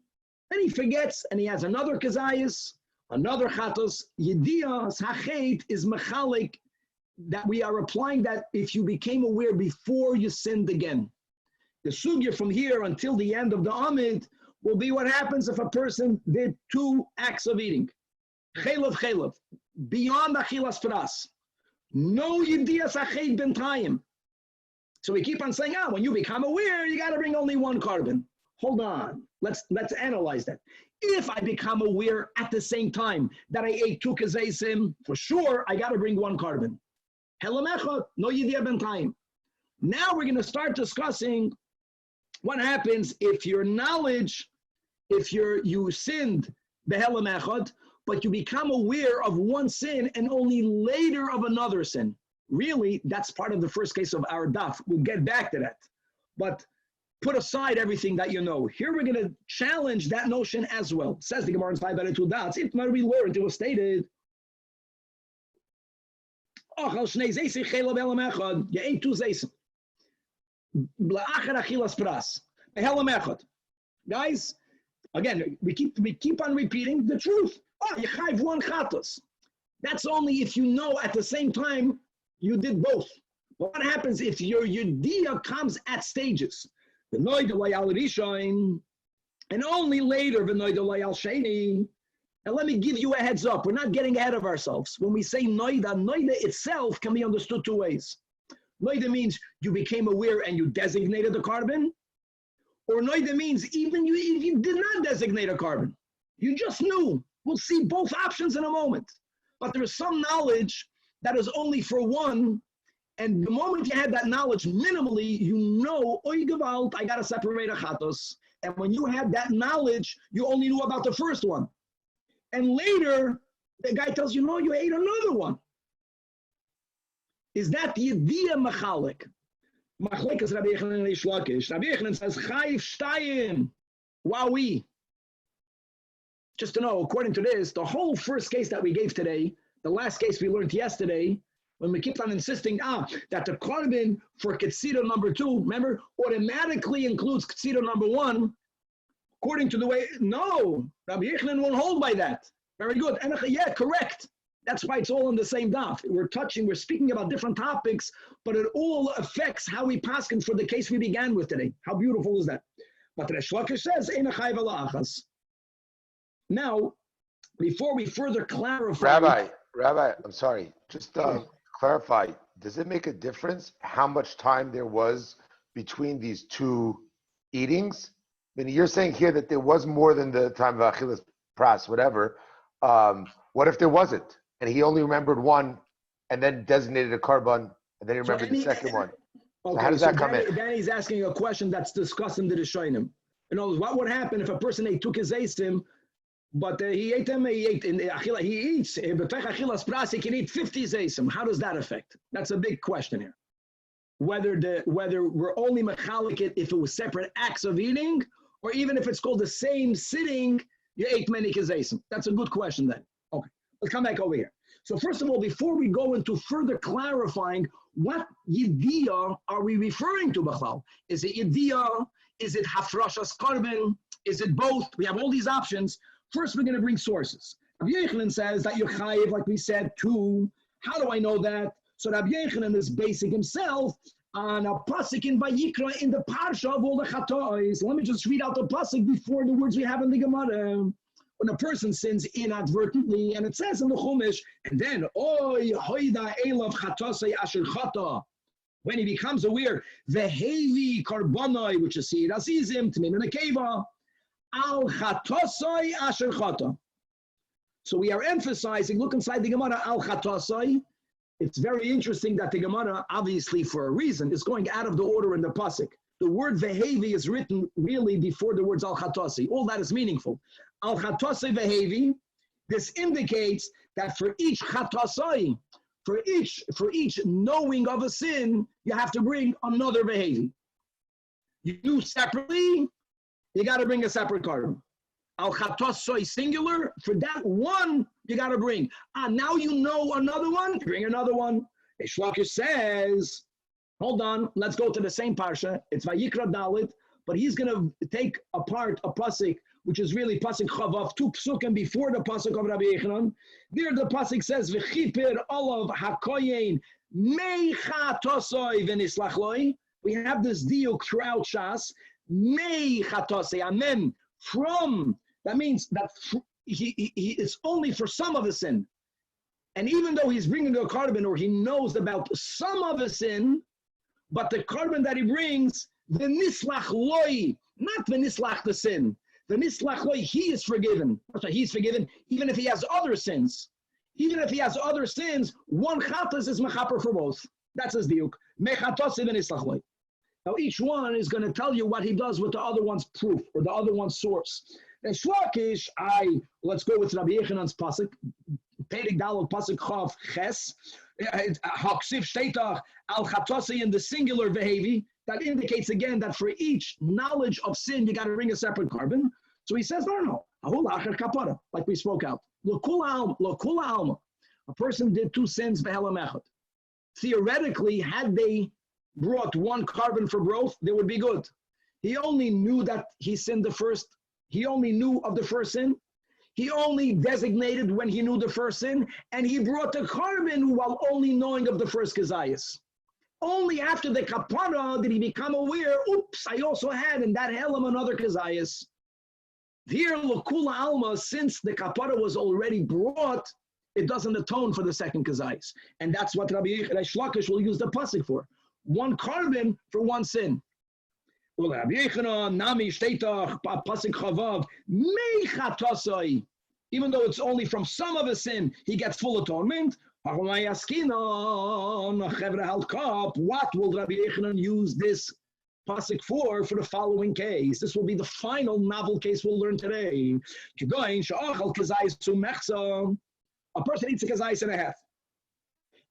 then he forgets, and he has another kazayis, another chatos. Yediyah hachet is mechalik, that we are applying that if you became aware before you sinned again. The sugya from here until the end of the Amid will be what happens if a person did 2 acts of eating. Chaylev, beyond achilas pras. No yediyas achet bentayim. So we keep on saying, when you become aware, you got to bring only 1 carbon. Hold on. Let's analyze that. If I become aware at the same time that I ate 2 kazaysim, for sure, I got to bring 1 carbon. Helam echad, no yediyah bentayim. Now we're going to start discussing what happens if your knowledge, if you sinned behelam echad, but you become aware of 1 sin and only later of another sin. Really, that's part of the first case of our daf. We'll get back to that. But put aside everything that you know. Here we're going to challenge that notion as well. Says the Gemara in 5 out of 2 dots. If we learned, it was stated, you ate 2 zaysim. Guys, again, we keep on repeating the truth. You chayv 1 chatos. That's only if you know at the same time you did both. But what happens if your yediyah comes at stages? The noid And only later, v'noida al sheni. And let me give you a heads up. We're not getting ahead of ourselves. When we say noida, noida itself can be understood two ways. Noida means you became aware and you designated the carbon. Or noida means even if you did not designate a carbon, you just knew. We'll see both options in a moment. But there is some knowledge that is only for one. And the moment you had that knowledge, minimally, you know, oy gewalt, I got to separate a chatos. And when you had that knowledge, you only knew about the first one. And later, the guy tells you, no, you ate another one. Is that the idea machalik? Machalik is Rabbi Yochanan and Reish Lakish. Rabbi Yochanan says, Chayif Shtayim. Wowie. Just to know, according to this, the whole first case that we gave today, the last case we learned yesterday, when we keep on insisting that the carbon for Ketzira number 2, remember, automatically includes Ketzira number 1, according to the way, no, Rabbi Yochanan won't hold by that. Very good. And yeah, correct. That's why it's all on the same daf. We're speaking about different topics, but it all affects how we paskin for the case we began with today. How beautiful is that? But Reish Lakish says, Ein chayv alachas. Now, before we further clarify... Rabbi, I'm sorry. Just clarify, does it make a difference how much time there was between these two eatings? I mean, you're saying here that there was more than the time of Achilas Pras, whatever. What if there wasn't? And he only remembered one and then designated a carbon and then he remembered the second one. Okay, so how does that come in? Danny's asking a question that's discussed in the Rishonim. In other words, what would happen if a person took his asim, but he ate them, he eats, Achilas Pras, he can eat 50 zaysim. How does that affect? That's a big question here. Whether we're only mechalik it if it was separate acts of eating, or even if it's called the same sitting, you ate many kazaysim. That's a good question then. Okay, let's come back over here. So first of all, before we go into further clarifying, what yediyah are we referring to, Bachlal? Is it yediyah? Is it hafrashas carbon? Is it both? We have all these options. First, we're going to bring sources. Rabbi Yochanan says that you're chayiv, like we said, 2. How do I know that? So Rabbi Yochanan is basing himself on a pasuk in Vayikra in the parsha of all the chatois. Let me just read out the pasuk before the words we have in the Gemara. When a person sins inadvertently, and it says in the Chumash, and then oy hoida elav chatasei asher chata. When he becomes aware, vehevi karbonai, which is seir asizim tmin and akeva. Al chatasai asher chata. So we are emphasizing, look inside the Gemara, al chatasai. It's very interesting that the Gemara, obviously for a reason, is going out of the order in the pasuk. The word vehevi is written really before the words al chatasai. All that is meaningful. Al chatasai vehevi. This indicates that for each chatasai, for each knowing of a sin, you have to bring another vehevi. You do separately, you got to bring a separate carbon. Al chatasoi singular, for that one, you got to bring. Now you know another one, bring another one. Reish Lakish says, hold on, let's go to the same parsha. It's Vayikra Dalit, but he's going to take apart a pasuk, which is really pasuk Chavav, 2 psukim before the pasuk of Rabbi Yochanan. There the pasuk says, V'chipir olav hakoyin mei chatosoy. We have this diuk throughout Shas. Mei chatosei, amen. From, that means that he is only for some of the sin. And even though he's bringing a carbon or he knows about some of the sin, but the carbon that he brings, the nislach loy, not the nislach the sin. The nislach loy, he is forgiven. He's forgiven even if he has other sins. Even if he has other sins, one chatas is mechaper for both. That's his diuk. Mechatosei v'nislach loy. Now each one is going to tell you what he does with the other one's proof or the other one's source. And Shlokish, let's go with Rabbi Yechanan's pasuk, Pedig Dalal pasuk Chav Ches, Haksiv Shteitach Al Chatosei in the singular vehevi. That indicates again that for each knowledge of sin, you got to bring a separate carbon. So he says, no, kapara, like we spoke out. Lokula alma. A person did 2 sins behelam echad. Theoretically, had they brought 1 carbon for both, they would be good. He only knew that he sinned the first. He only knew of the first sin. He only designated when he knew the first sin, and he brought the carbon while only knowing of the first kazayas. Only after the kapara did he become aware, oops, I also had in that helam another kazayas. Here, L'Kula Alma, since the kapara was already brought, it doesn't atone for the second kazayis. And that's what Rabbi Reish Lakish will use the pasuk for. One carbon for one sin. Rabbi Yechanan, Nami, Shteitach, pasuk Chavav, Meichatasai. Even though it's only from some of a sin, he gets full atonement. What will Rabbi Yechanan use this pasuk for the following case? This will be the final novel case we'll learn today. A person eats a kazais and a half.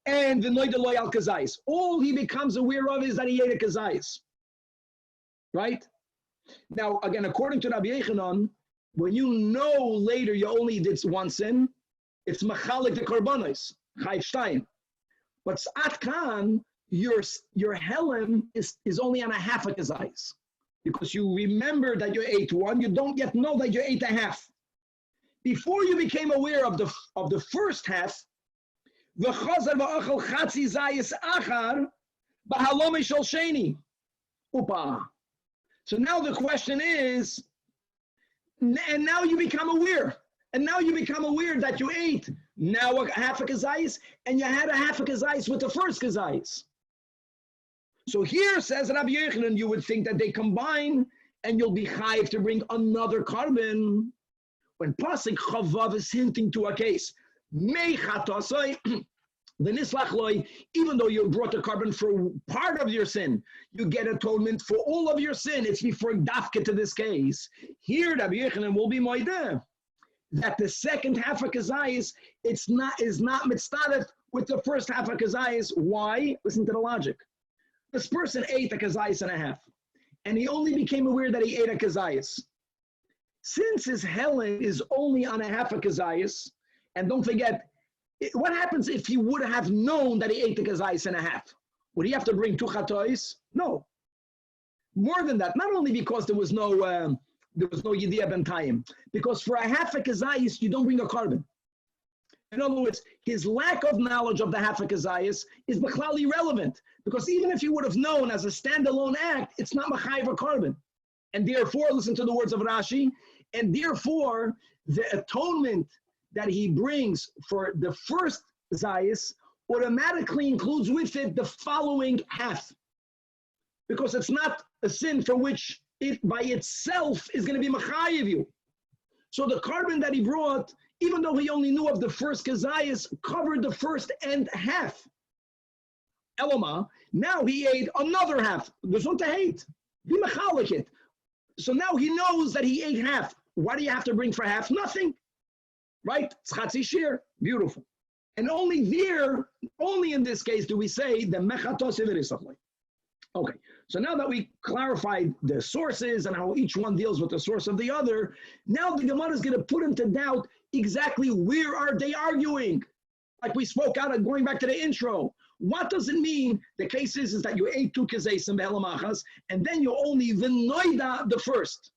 And the noida loyal kazais. All he becomes aware of is that he ate a kazais. Right? Now, again, according to Rabbi Yechanan, when you know later you only did one sin, it's machalik the korbanos, chayv shtayim. But at kan, your helem is only on a half a kazais. Because you remember that you ate one, you don't yet know that you ate a half. Before you became aware of the first half, the chazar va'achal chatzi zayis achar b'halom shel sheni. Upa. So now the question is, and now you become aware. And now you become aware that you ate now a half a kazayis, and you had a half a kazayis with the first kazayis. So here says Rabbi Yechanan, you would think that they combine, and you'll be chayiv to bring another carbon. When pasuk Chavav is hinting to a case, meichatasoi, the nislach, even though you brought the carbon for part of your sin, you get atonement for all of your sin. It's before dafka to this case. Here, Rabbi Yechanan will be moideh that the second half of kazayis is not mitzvah with the first half of kazayis. Why? Listen to the logic. This person ate a kazayis and a half, and he only became aware that he ate a kazayis. Since his helen is only on a half a kazayis, and don't forget, what happens if he would have known that he ate the kazayis and a half? Would he have to bring two chatois? No. More than that, not only because there was no yediyah ben tayim, because for a half a kazayis, you don't bring a carbon. In other words, his lack of knowledge of the half a kazayis is b'chlal irrelevant, because even if he would have known as a standalone act, it's not machayev a carbon. And therefore, listen to the words of Rashi, and therefore, the atonement that he brings for the first zayis automatically includes with it the following half. Because it's not a sin for which it by itself is going to be machayev you. So the carbon that he brought, even though he only knew of the first kazayis, covered the first and half. Eloma, now he ate another half. There's one to hate. Be machalik it. So now he knows that he ate half. Why do you have to bring for half? Nothing. Right? Tzchatzi shiur. Beautiful. And only in this case do we say the mechatos iverisachli. Okay. So now that we clarified the sources and how each one deals with the source of the other, now the Gemara is going to put into doubt exactly where are they arguing. Like we spoke out of going back to the intro. What does it mean? The case is that you ate two kazayis and then you only v'noida the first.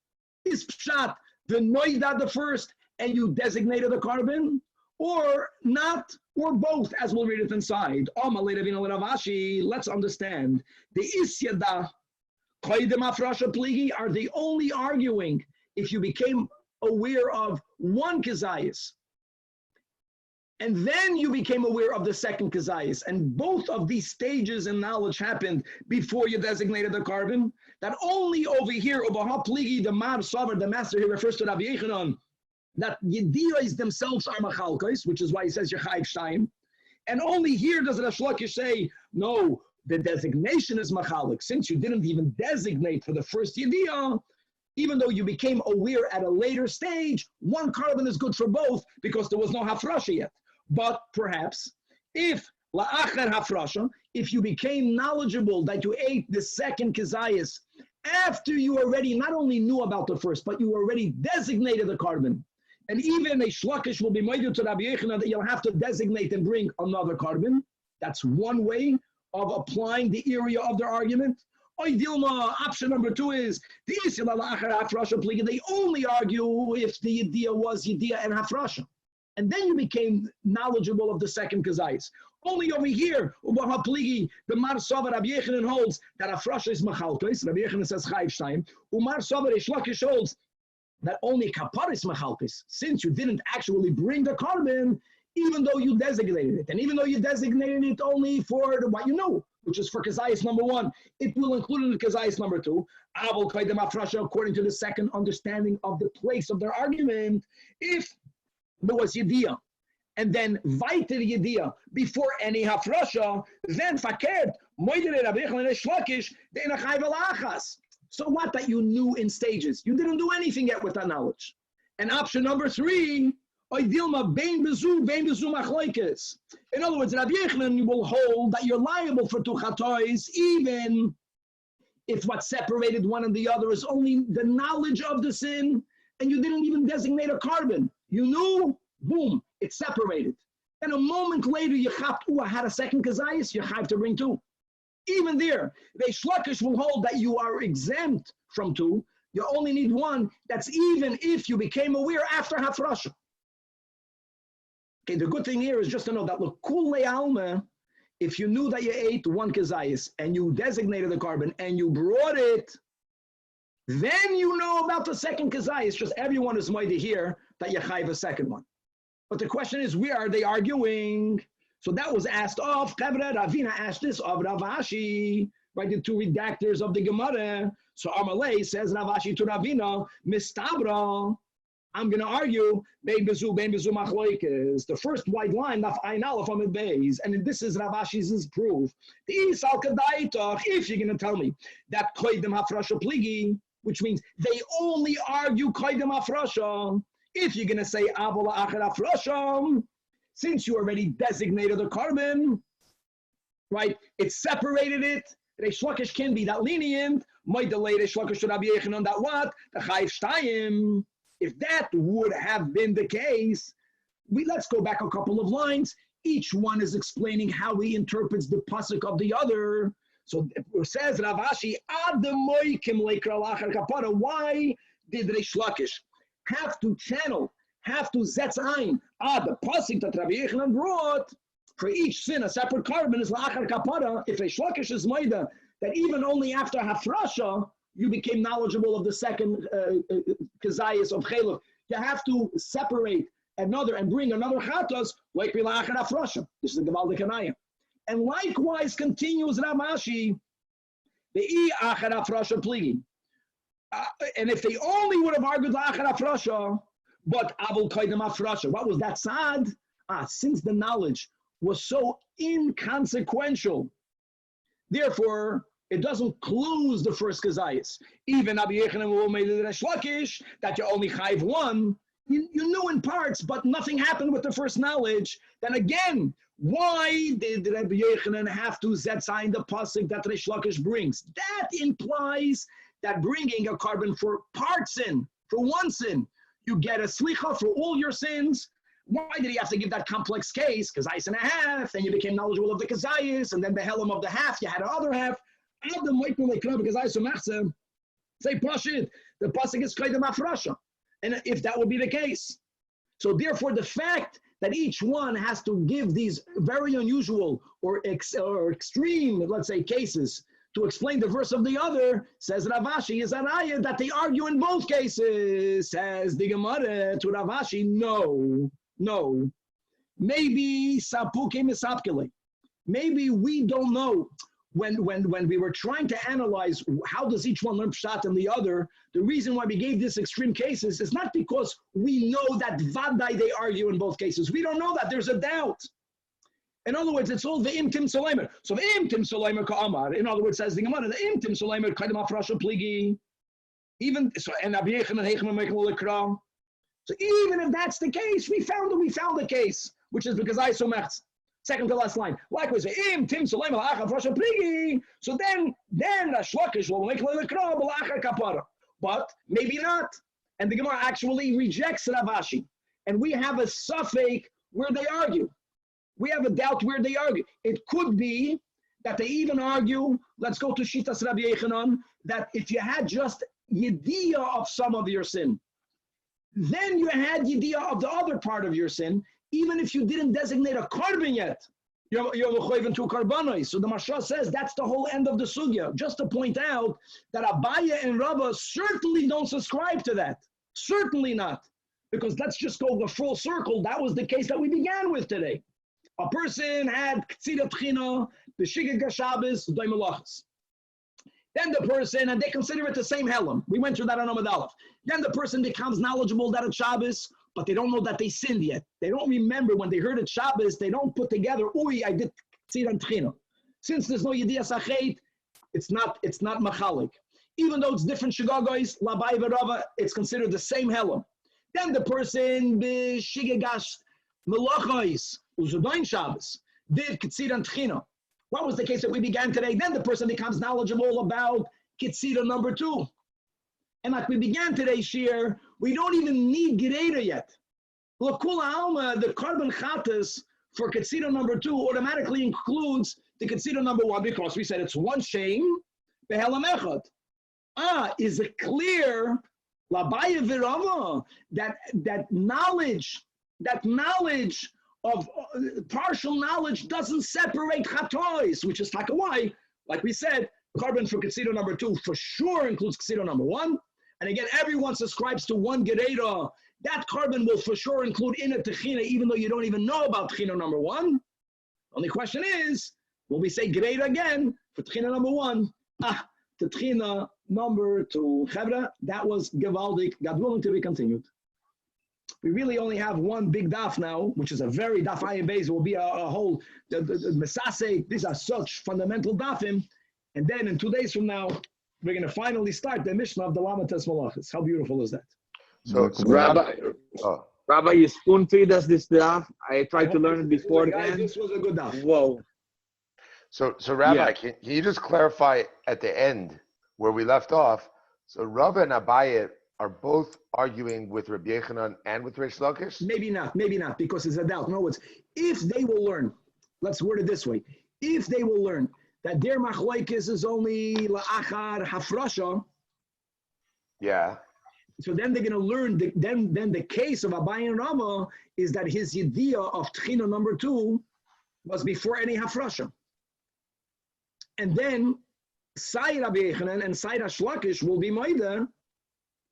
Is pshat v'noida the first and you designated the carbon? Or not, or both, as we'll read it inside. Let's understand. The isyada, are they only arguing if you became aware of one kazayis, and then you became aware of the second kazayis, and both of these stages in knowledge happened before you designated the carbon? That only over here, the Mar Savar, the master here refers to Rabbi Yechanan, that yediyos themselves are machalkos, which is why he says Yechayv Shtayim. And only here does Reish Lakish say, no, the designation is machalik. Since you didn't even designate for the first yediyah, even though you became aware at a later stage, one carbon is good for both because there was no hafrasha yet. But perhaps, if la'achar hafrasha, if you became knowledgeable that you ate the second kazayis after you already not only knew about the first, but you already designated the carbon, and even a shlakish will be moided to Rabbi Yechanan that you'll have to designate and bring another carbon. That's one way of applying the area of their argument. Option number two is they only argue if the yediyah was yediyah and hafrasha. And then you became knowledgeable of the second kazayis. Only over here, the Mar Savar Rabbi Yechanan holds that hafrasha is machalkos. Rabbi Yechanan says chayv shtayim. Umar Savar Reish Lakish holds that only kaparis machalpis, since you didn't actually bring the carbon, even though you designated it, and even though you designated it only for what you know, which is for kazayas number 1, it will include in the kazayas number 2. Avol kaidem afrasha, according to the second understanding of the place of their argument, if there was yediyah, and then weiter yediyah before any hafrasha, then fakert moidere rabechel and shlakish de'ena chayv alachas. So what that you knew in stages? You didn't do anything yet with that knowledge. And option number 3, oidilma bein bezu machloikes. In other words, Rabbi Yochanan will hold that you're liable for 2 chatois, even if what separated one and the other is only the knowledge of the sin, and you didn't even designate a carbon. You knew, boom, it's separated. And a moment later, you have to, I had a second kazayas, you have to bring 2. Even there, the shlukish will hold that you are exempt from 2. You only need 1. That's even if you became aware after hafrasha. Okay, the good thing here is just to know that l'kulei alma, if you knew that you ate 1 kazayas and you designated the carbon and you brought it, then you know about the second kazayas. Just everyone is mighty here that you chayv a second one. But the question is, where are they arguing? So that was asked of Chevra. Ravina asked this of Rav Ashi, right? The 2 redactors of the Gemara. So Amalei says Rav Ashi to Ravina, Mistabra. I'm going to argue, bein bezu machloikes. The first white line, Naf Ayin Aleph from it Beis, and this is Rav Ashi's proof. If you're going to tell me that koydem hafrasha pligi, which means they only argue koydem hafrasha. If you're going to say avola acher hafrasha, since you already designated the carbon, right? It separated it. Reish Lakish can be that lenient. Might delay Reish Lakish to Rabbi Yochanan that what? The Chayv Shtayim. If that would have been the case, let's go back a couple of lines. Each one is explaining how he interprets the pasuk of the other. So it says Rav Ashi, why did Reish Lakish have to channel, have to zetz ein, the pasuk that Rabbi Yochanan brought, for each sin a separate carbon is la'achar kapara. If Reish Lakish is maida, that even only after hafrasha, you became knowledgeable of the second kazayas of Chelov. You have to separate another and bring another chatos, like la'achar hafrasha. This is the Gevaldik Kanaya. And likewise continues Rav Ashi, the achar hafrasha pligi. And if they only would have argued la'achar hafrasha, but avol koydem hafrasha, what was that sad? Since the knowledge was so inconsequential, therefore it doesn't close the first kazayas. Even Rabbi Yochanan will make it Reish Lakish that you only chayv 1. You knew in parts, but nothing happened with the first knowledge. Then again, why did Rabbi Yochanan have to zetzayin the pasuk that Reish Lakish brings? That implies that bringing a carbon for part sin, for 1 sin, you get a slicha for all your sins. Why did he have to give that complex case? Kazayis and a half, then you became knowledgeable of the kazayis, and then the helam of the half, you had the other half. Say pashit, the pasuk is koydem hafrasha, and if that would be the case, so therefore the fact that each one has to give these very unusual or extreme, let's say, cases to explain the verse of the other, says Rav Ashi, is Aliyah that they argue in both cases. Says the Gemara to Rav Ashi, no. Maybe sapuke misapkele. Maybe we don't know. When we were trying to analyze how does each one learn pshat and the other, the reason why we gave this extreme cases is not because we know that vadai they argue in both cases. We don't know that. There's a doubt. In other words, it's all the imtim soleimer. So the imtim soleimer ka'amar. In other words, says the Gemara, the imtim soleimer kaidem hafrasha pligi. Even so, and Rabbi Yochanan heichman meichel lekra. So even if that's the case, we found the case, which is because I so mechz. Second to last line. Likewise, im tim soleim alachar frasha pligi. So then Reish Lakish will make lekra b'lachar kapara. But maybe not. And the Gemara actually rejects Rav Ashi. And we have a suffix where they argue. We have a doubt where they argue. It could be that they even argue, let's go to Shitas Rabbi Yochanan, that if you had just yediyah of some of your sin, then you had yediyah of the other part of your sin, even if you didn't designate a carbon yet. You're mechoyven to karbanos. So the Marsha says that's the whole end of the sugya. Just to point out that Abaya and Rava certainly don't subscribe to that. Certainly not. Because let's just go the full circle. That was the case that we began with today. A person had Ktsira Tchina, the Shigag Shabbos, Doimelachas. Then the person, and they consider it the same Helam. We went through that on Amud Aleph. Then the person becomes knowledgeable that it's Shabbos, but they don't know that they sinned yet. They don't remember when they heard it's Shabbos, they don't put together, I did Ktsira Tchina. Since there's no Yediyas Achet, it's not Machalik. Even though it's different Shigagos, Labai V'Rava, it's considered the same Helam. Then the person, Shigegash Melachos, Uzudain Shabbos, did Ktsira Tchina. What was the case that we began today? Then the person becomes knowledgeable about Ktsira number 2. And like we began today's shiur, we don't even need Gereira yet. L'kula alma, the carbon chatas for Ktsira number 2 automatically includes the Ktsira number 1 because we said it's one shame, behelam echad. Is it clear, Labaya Virava, that knowledge of partial knowledge doesn't separate chatois, which is takawai. Like we said, carbon for Ktsira number 2 for sure includes Ktsira number 1. And again, everyone subscribes to one Gereira. That carbon will for sure include in a Techina, even though you don't even know about Techina number 1. Only question is, will we say Gereira again for Techina number 1? Techina number 2. Chevra, that was Gevaldik. God willing to be continued. We really only have one big daf now, which is a very daf ayin beis. Will be a whole the mesase. These are such fundamental dafim, and then in 2 days from now, we're going to finally start the Mishnah of the Lamates Malachis. How beautiful is that? So Rabbi, you spoon feed us this daf. I tried to learn it beforehand. This was a good daf. Whoa. So Rabbi, can you just clarify at the end where we left off? So Rava and Abaye are both arguing with Rabbi Yechanan and with Reish Lakish? Maybe not, because it's a doubt. In other words, if they will learn, let's word it this way, if they will learn that their machlokes is only la'achar hafrasha, yeah. So then they're going to learn, then the case of Abaye and Rava is that his yediyah of Techina number 2 was before any hafrasha. And then Sai Rabbi Yechanan and Sai Reish Lakish will be moida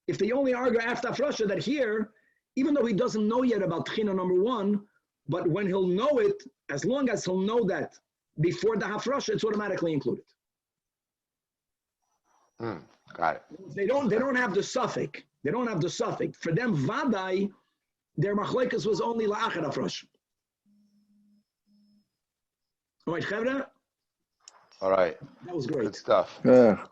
if they only argue after hafrasha that here, even though he doesn't know yet about Techina number 1, but when he'll know it, as long as he'll know that before the hafrasha, it's automatically included. Got it. They don't have the suffix. They don't have the suffix. For them, vadai, their machlekes was only la'achar hafrasha. All right, Chevra? All right. That was great. Good stuff. Yeah.